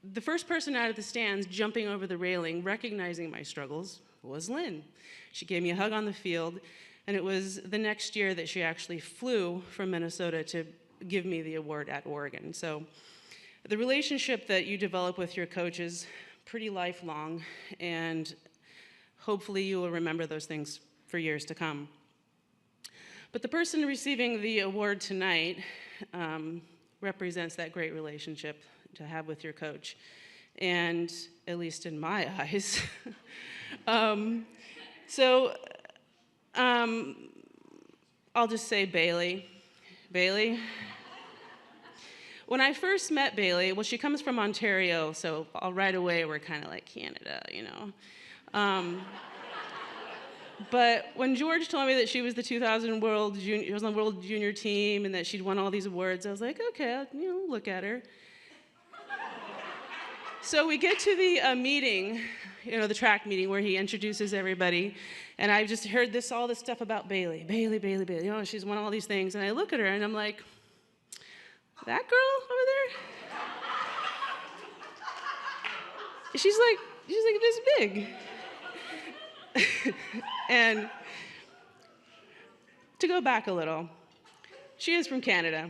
the first person out of the stands jumping over the railing, recognizing my struggles, was Lynn. She gave me a hug on the field, and it was the next year that she actually flew from Minnesota to give me the award at Oregon. So the relationship that you develop with your coach is pretty lifelong, and hopefully you will remember those things for years to come. But the person receiving the award tonight represents that great relationship to have with your coach, and at least in my eyes. I'll just say Bailey. Bailey. When I first met Bailey, well, she comes from Ontario, so right away we're kind of like Canada, you know. But when George told me that she was the 2000 World Junior, was on the World Junior team, and that she'd won all these awards, I was like, okay, I'll look at her. So we get to the meeting, the track meeting where he introduces everybody, and I just heard all this stuff about Bailey. Bailey. She's won all these things, and I look at her and I'm like, that girl over there? She's like this big. And to go back a little, she is from Canada.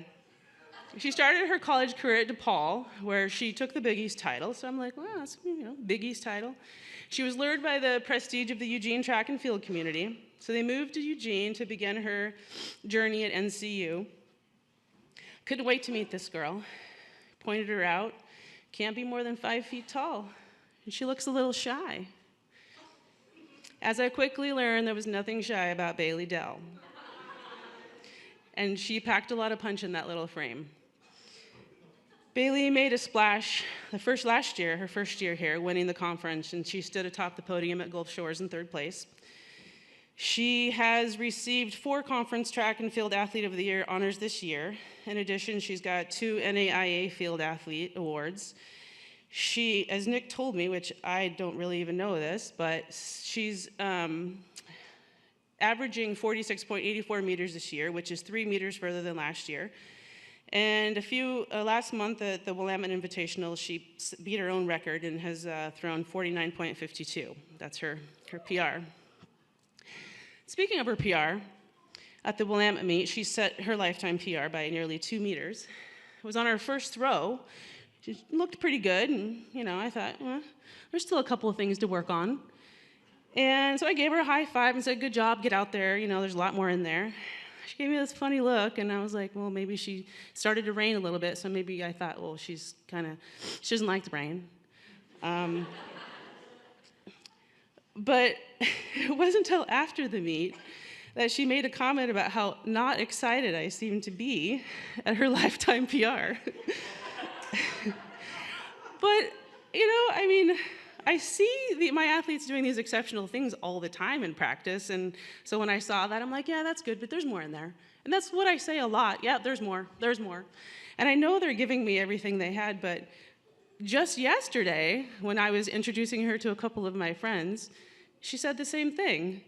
She started her college career at DePaul, where she took the Big East title. So I'm like, wow, that's, Big East title. She was lured by the prestige of the Eugene track and field community. So they moved to Eugene to begin her journey at NCU. Couldn't wait to meet this girl. Pointed her out. Can't be more than 5 feet tall. And she looks a little shy. As I quickly learned, there was nothing shy about Bailey Dell. And she packed a lot of punch in that little frame. Bailey made a splash her first year here, winning the conference, and she stood atop the podium at Gulf Shores in 3rd place. She has received 4 conference track and field athlete of the year honors this year. In addition, she's got 2 NAIA field athlete awards. She, as Nick told me, which I don't really even know this, but she's averaging 46.84 meters this year, which is 3 meters further than last year. And last month at the Willamette Invitational, she beat her own record and has thrown 49.52. That's her PR. Speaking of her PR, at the Willamette meet, she set her lifetime PR by nearly 2 meters. It was on her first throw. She looked pretty good, and I thought, well, there's still a couple of things to work on. And so I gave her a high five and said, good job, get out there, there's a lot more in there. She gave me this funny look, and I was like, well, maybe she started to rain a little bit, so maybe I thought, well, she doesn't like the rain. But it wasn't until after the meet that she made a comment about how not excited I seemed to be at her lifetime PR. But, I see my athletes doing these exceptional things all the time in practice, and so when I saw that, I'm like, yeah, that's good, but there's more in there. And that's what I say a lot. Yeah, there's more. There's more. And I know they're giving me everything they had, but just yesterday, when I was introducing her to a couple of my friends, she said the same thing.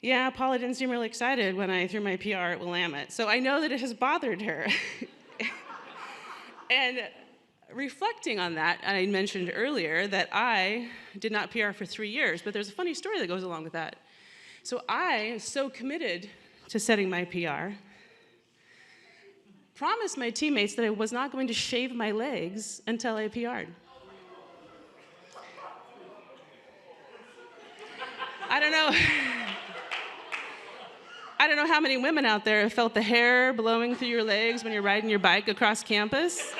Yeah, Paula didn't seem really excited when I threw my PR at Willamette. So I know that it has bothered her. And reflecting on that, I mentioned earlier that I did not PR for 3 years, but there's a funny story that goes along with that. So I, so committed to setting my PR, promised my teammates that I was not going to shave my legs until I PR'd. I don't know how many women out there have felt the hair blowing through your legs when you're riding your bike across campus.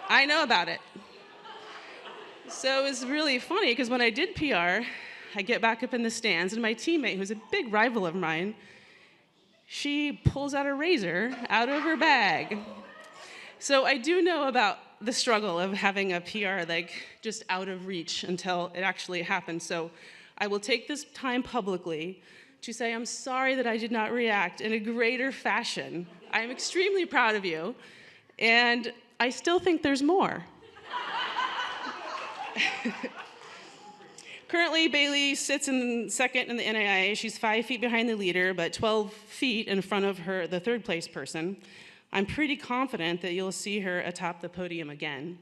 I know about it. So it was really funny because when I did PR, I get back up in the stands and my teammate, who's a big rival of mine, she pulls out a razor out of her bag. So I do know about the struggle of having a PR like just out of reach until it actually happens. So I will take this time publicly to say I'm sorry that I did not react in a greater fashion. I am extremely proud of you, and I still think there's more. Currently, Bailey sits in second in the NAIA. She's 5 feet behind the leader, but 12 feet in front of her, the third place person. I'm pretty confident that you'll see her atop the podium again.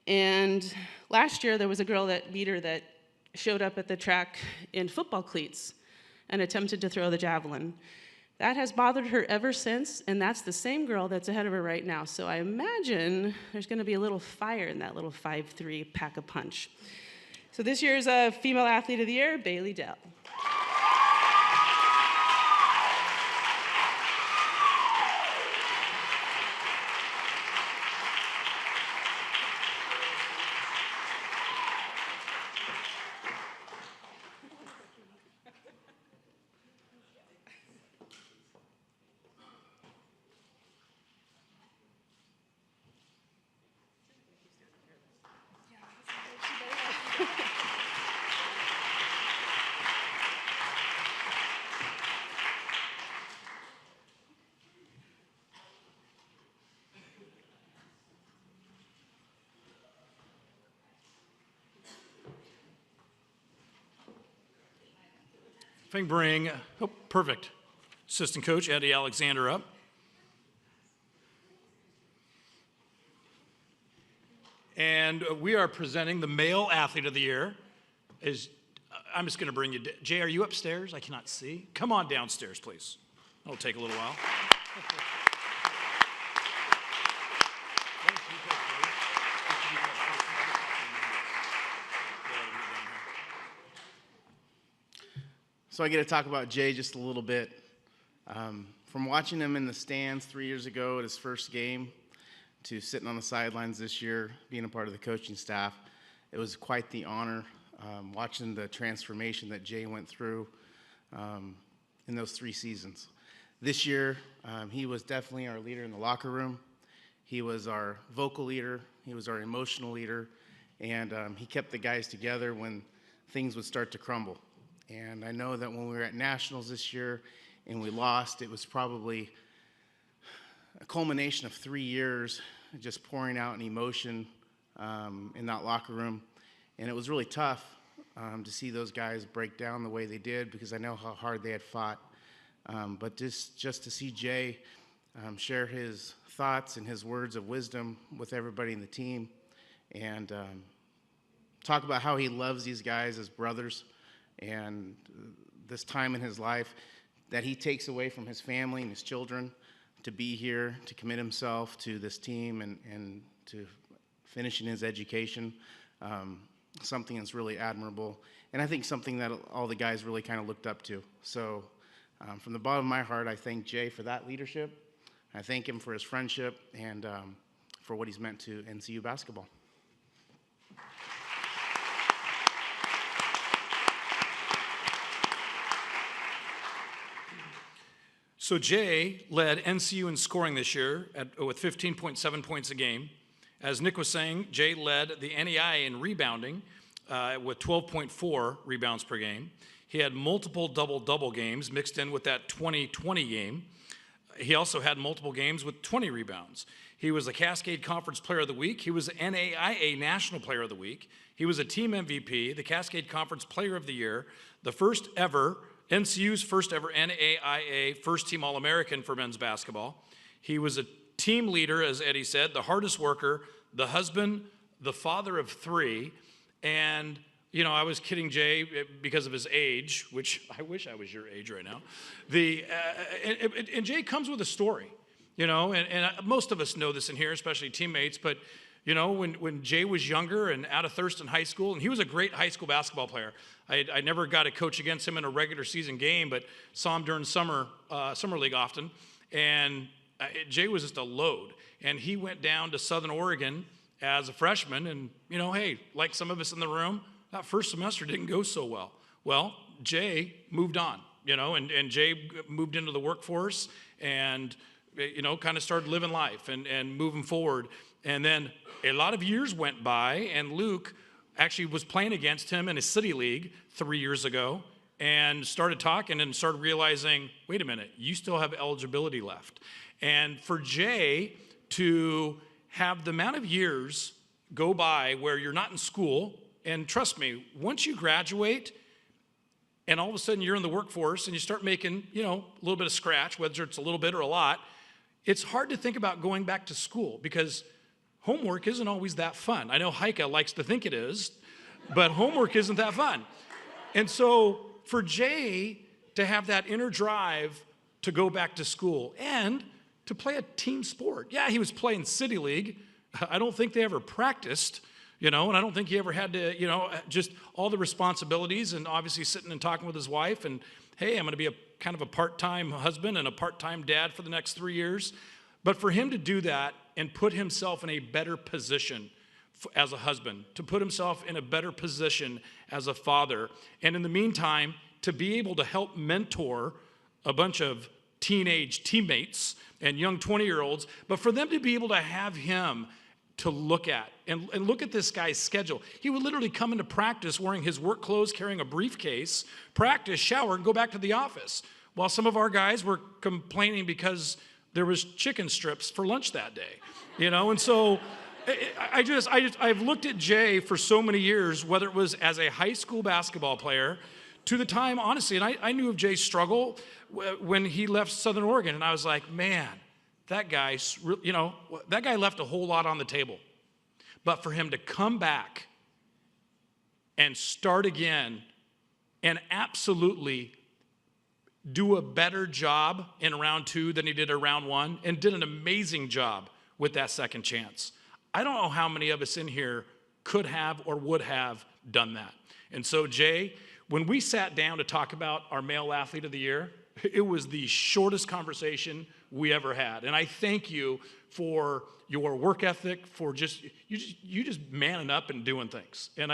And last year, there was a girl that beat her that showed up at the track in football cleats and attempted to throw the javelin. That has bothered her ever since, and that's the same girl that's ahead of her right now. So I imagine there's gonna be a little fire in that little 5'3" pack-a-punch. So this year's Female Athlete of the Year, Bailey Dell. If I can bring, oh, perfect. Assistant coach Eddie Alexander up. And we are presenting the Male Athlete of the Year. I'm just going to bring you, Jay, are you upstairs? I cannot see. Come on downstairs, please. It'll take a little while. So I get to talk about Jay just a little bit. From watching him in the stands 3 years ago at his first game to sitting on the sidelines this year, being a part of the coaching staff, it was quite the honor watching the transformation that Jay went through in those 3 seasons. This year, he was definitely our leader in the locker room. He was our vocal leader. He was our emotional leader. And he kept the guys together when things would start to crumble. And I know that when we were at Nationals this year and we lost, it was probably a culmination of 3 years just pouring out an emotion in that locker room. And it was really tough to see those guys break down the way they did because I know how hard they had fought. But just to see Jay share his thoughts and his words of wisdom with everybody in the team and talk about how he loves these guys as brothers and this time in his life that he takes away from his family and his children to be here, to commit himself to this team and to finishing his education, something that's really admirable. And I think something that all the guys really kind of looked up to. So from the bottom of my heart, I thank Jay for that leadership. I thank him for his friendship and for what he's meant to NCU basketball. So Jay led NCU in scoring this year with 15.7 points a game. As Nick was saying, Jay led the NEI in rebounding with 12.4 rebounds per game. He had multiple double-double games mixed in with that 20-20 game. He also had multiple games with 20 rebounds. He was the Cascade Conference Player of the Week. He was the NAIA National Player of the Week. He was a team MVP, the Cascade Conference Player of the Year, the first ever, NCU's first ever NAIA First Team All-American for men's basketball. He was a team leader, as Eddie said, the hardest worker, the husband, the father of three, and you know, I was kidding Jay because of his age, which I wish I was your age right now. And Jay comes with a story, you know, and most of us know this in here, especially teammates, but you know, when Jay was younger and out of Thurston High School, and he was a great high school basketball player. I never got to coach against him in a regular season game, but saw him during summer league often. And Jay was just a load. And he went down to Southern Oregon as a freshman. And, you know, hey, like some of us in the room, that first semester didn't go so well. Well, Jay moved on, you know, and Jay moved into the workforce and, you know, kind of started living life and moving forward. And then a lot of years went by, and Luke actually was playing against him in a city league 3 years ago and started talking and started realizing, wait a minute, you still have eligibility left. And for Jay to have the amount of years go by where you're not in school, and trust me, once you graduate and all of a sudden you're in the workforce and you start making, you know, a little bit of scratch, whether it's a little bit or a lot, it's hard to think about going back to school because homework isn't always that fun. I know Heike likes to think it is, but homework isn't that fun. And so for Jay to have that inner drive to go back to school and to play a team sport. Yeah, he was playing City League. I don't think they ever practiced, you know, and I don't think he ever had to, you know, just all the responsibilities and obviously sitting and talking with his wife and, hey, I'm going to be a kind of a part-time husband and a part-time dad for the next 3 years. But for him to do that and put himself in a better position as a husband, to put himself in a better position as a father, and in the meantime, to be able to help mentor a bunch of teenage teammates and young 20-year-olds, but for them to be able to have him to look at and look at this guy's schedule. He would literally come into practice wearing his work clothes, carrying a briefcase, practice, shower, and go back to the office. While some of our guys were complaining because there was chicken strips for lunch that day, you know? And so I've looked at Jay for so many years, whether it was as a high school basketball player to the time, honestly, and I knew of Jay's struggle when he left Southern Oregon, and I was like, man, that guy, you know, that guy left a whole lot on the table. But for him to come back and start again and absolutely do a better job in round 2 than he did in round 1 and did an amazing job with that second chance. I don't know how many of us in here could have or would have done that. And so, Jay, when we sat down to talk about our male athlete of the year, it was the shortest conversation we ever had. And I thank you for your work ethic, for you just manning up and doing things. And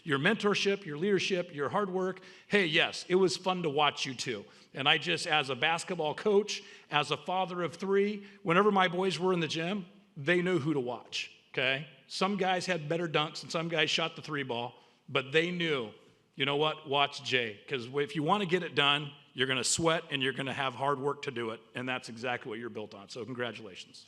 your mentorship, your leadership, your hard work. Hey, yes, it was fun to watch you too. And I just, as a basketball coach, as a father of 3, whenever my boys were in the gym, they knew who to watch, okay? Some guys had better dunks and some guys shot the 3 ball, but they knew, you know what, watch Jay. Because if you want to get it done, you're going to sweat and you're going to have hard work to do it. And that's exactly what you're built on. So congratulations.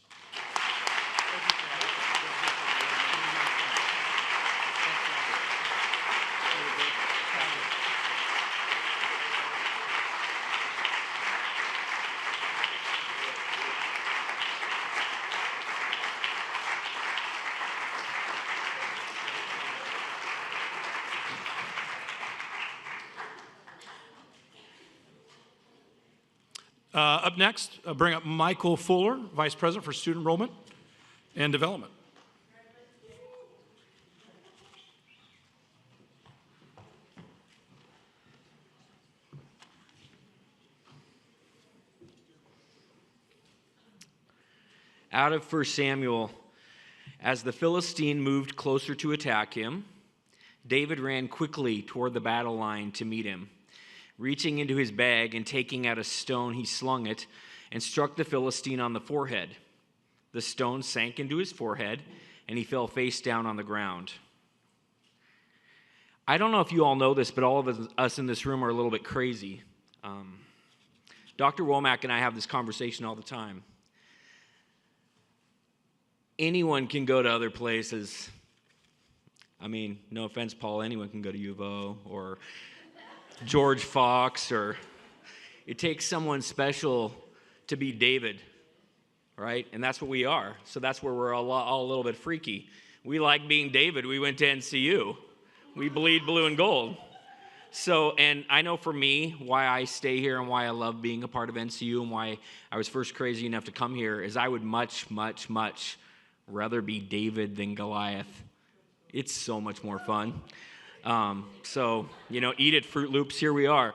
Up next, bring up Michael Fuller, Vice President for Student Enrollment and Development. Out of 1 Samuel, as the Philistine moved closer to attack him, David ran quickly toward the battle line to meet him. Reaching into his bag and taking out a stone, he slung it and struck the Philistine on the forehead. The stone sank into his forehead, and he fell face down on the ground. I don't know if you all know this, but all of us in this room are a little bit crazy. Dr. Womack and I have this conversation all the time. Anyone can go to other places. I mean, no offense, Paul, anyone can go to U of O or George Fox, or it takes someone special to be David, right? And that's what we are. So that's where we're all a little bit freaky. We like being David. We went to NCU. We bleed blue and gold. So, and I know for me, why I stay here and why I love being a part of NCU and why I was first crazy enough to come here is I would much, much, much rather be David than Goliath. It's so much more fun. So, eat it, Fruit Loops, here we are.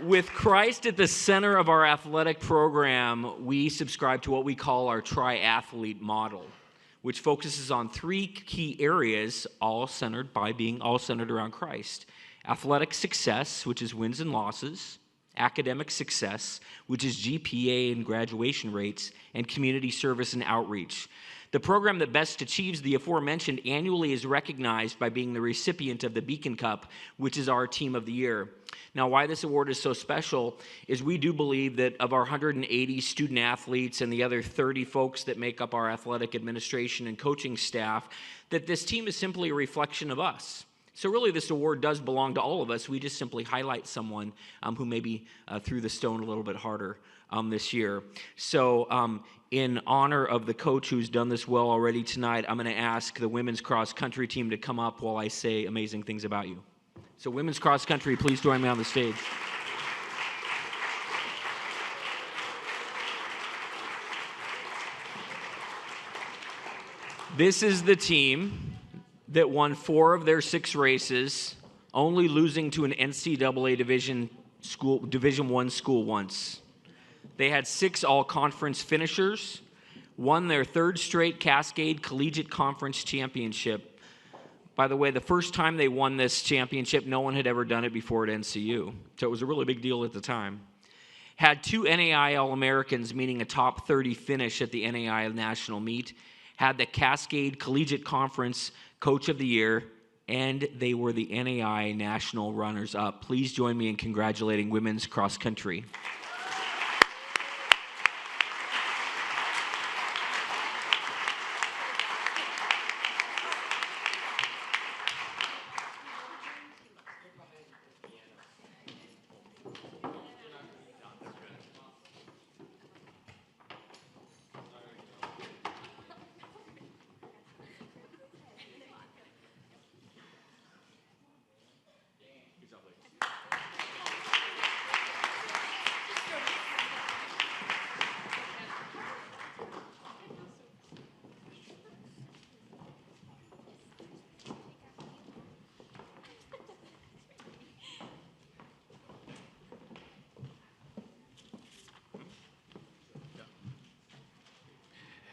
With Christ at the center of our athletic program, we subscribe to what we call our triathlete model, which focuses on 3 key areas, all centered around Christ. Athletic success, which is wins and losses. Academic success, which is GPA and graduation rates. And community service and outreach. The program that best achieves the aforementioned annually is recognized by being the recipient of the Beacon Cup, which is our Team of the Year. Now, why this award is so special is we do believe that of our 180 student athletes and the other 30 folks that make up our athletic administration and coaching staff, that this team is simply a reflection of us. So really, this award does belong to all of us. We just simply highlight someone who maybe threw the stone a little bit harder this year. So in honor of the coach who's done this well already tonight, I'm going to ask the women's cross country team to come up while I say amazing things about you. So women's cross country, please join me on the stage. This is the team that won 4 of their 6 races, only losing to an NCAA Division I school once. They had 6 all-conference finishers, won their 3rd straight Cascade Collegiate Conference championship. By the way, the first time they won this championship, no one had ever done it before at NCU, so it was a really big deal at the time. Had 2 NAI All-Americans, meaning a top 30 finish at the NAI National Meet, had the Cascade Collegiate Conference Coach of the Year, and they were the NAI National Runners-Up. Please join me in congratulating women's cross country.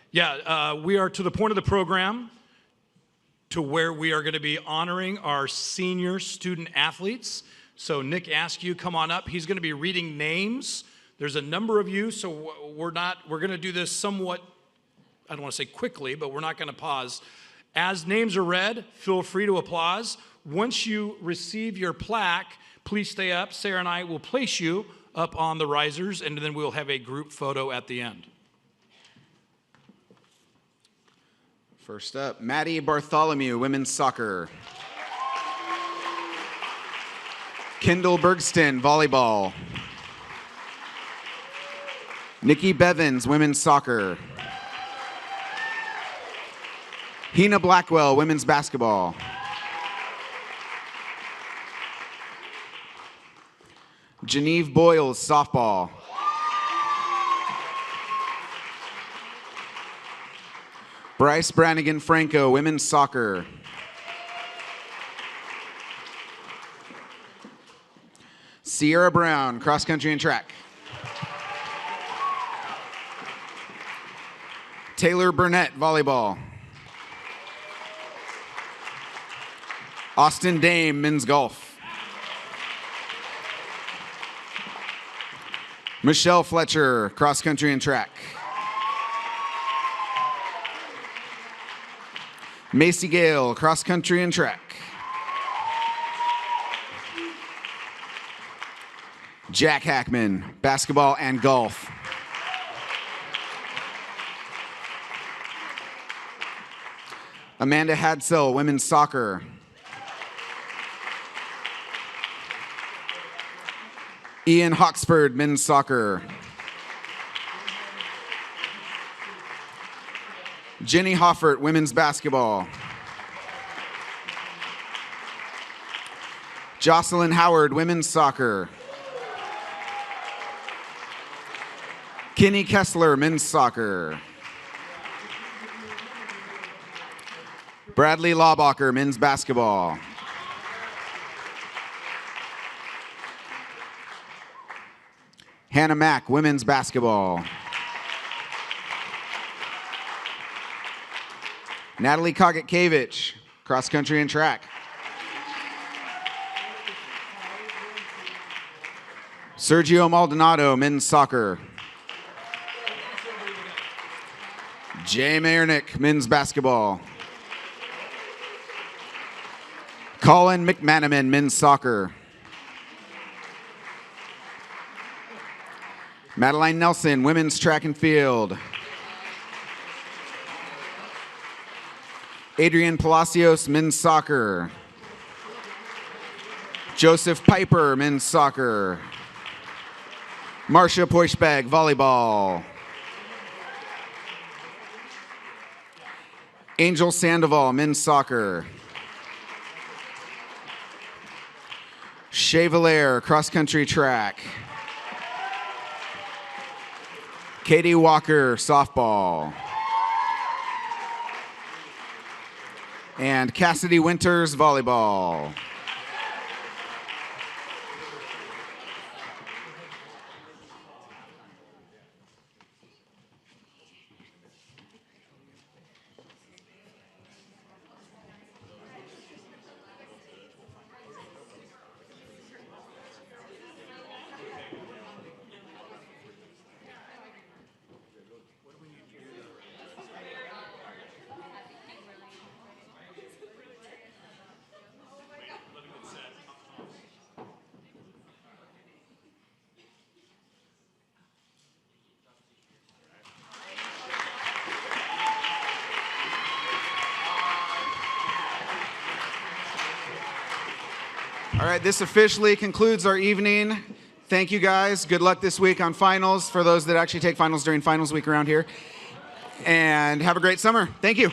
Yeah, we are to the point of the program to where we are going to be honoring our senior student athletes. So Nick Askew, come on up. He's going to be reading names. There's a number of you, so we're going to do this somewhat, I don't want to say quickly, but we're not going to pause. As names are read, feel free to applause. Once you receive your plaque, please stay up. Sarah and I will place you up on the risers, and then we'll have a group photo at the end. First up, Maddie Bartholomew, women's soccer. Kendall Bergston, volleyball. Nikki Bevins, women's soccer. Hina Blackwell, women's basketball. Genevieve Boyles, softball. Bryce Brannigan Franco, women's soccer. Sierra Brown, cross country and track. Taylor Burnett, volleyball. Austin Dame, men's golf. Michelle Fletcher, cross country and track. Macy Gale, cross country and track. Jack Hackman, basketball and golf. Amanda Hadsell, women's soccer. Ian Hawksford, men's soccer. Jenny Hoffert, women's basketball. Jocelyn Howard, women's soccer. Kenny Kessler, men's soccer. Bradley Laubacher, men's basketball. Hannah Mack, women's basketball. Natalie Kogatkevich, cross country and track. Sergio Maldonado, men's soccer. Jay Mayernick, men's basketball. Colin McManaman, men's soccer. Madeline Nelson, women's track and field. Adrian Palacios, men's soccer. Joseph Piper, men's soccer. Marcia Poischbag, volleyball. Angel Sandoval, men's soccer. Shea Valaire, cross country track. Katie Walker, softball. And Cassidy Winters, volleyball. All right, this officially concludes our evening. Thank you guys. Good luck this week on finals for those that actually take finals during finals week around here. And have a great summer. Thank you.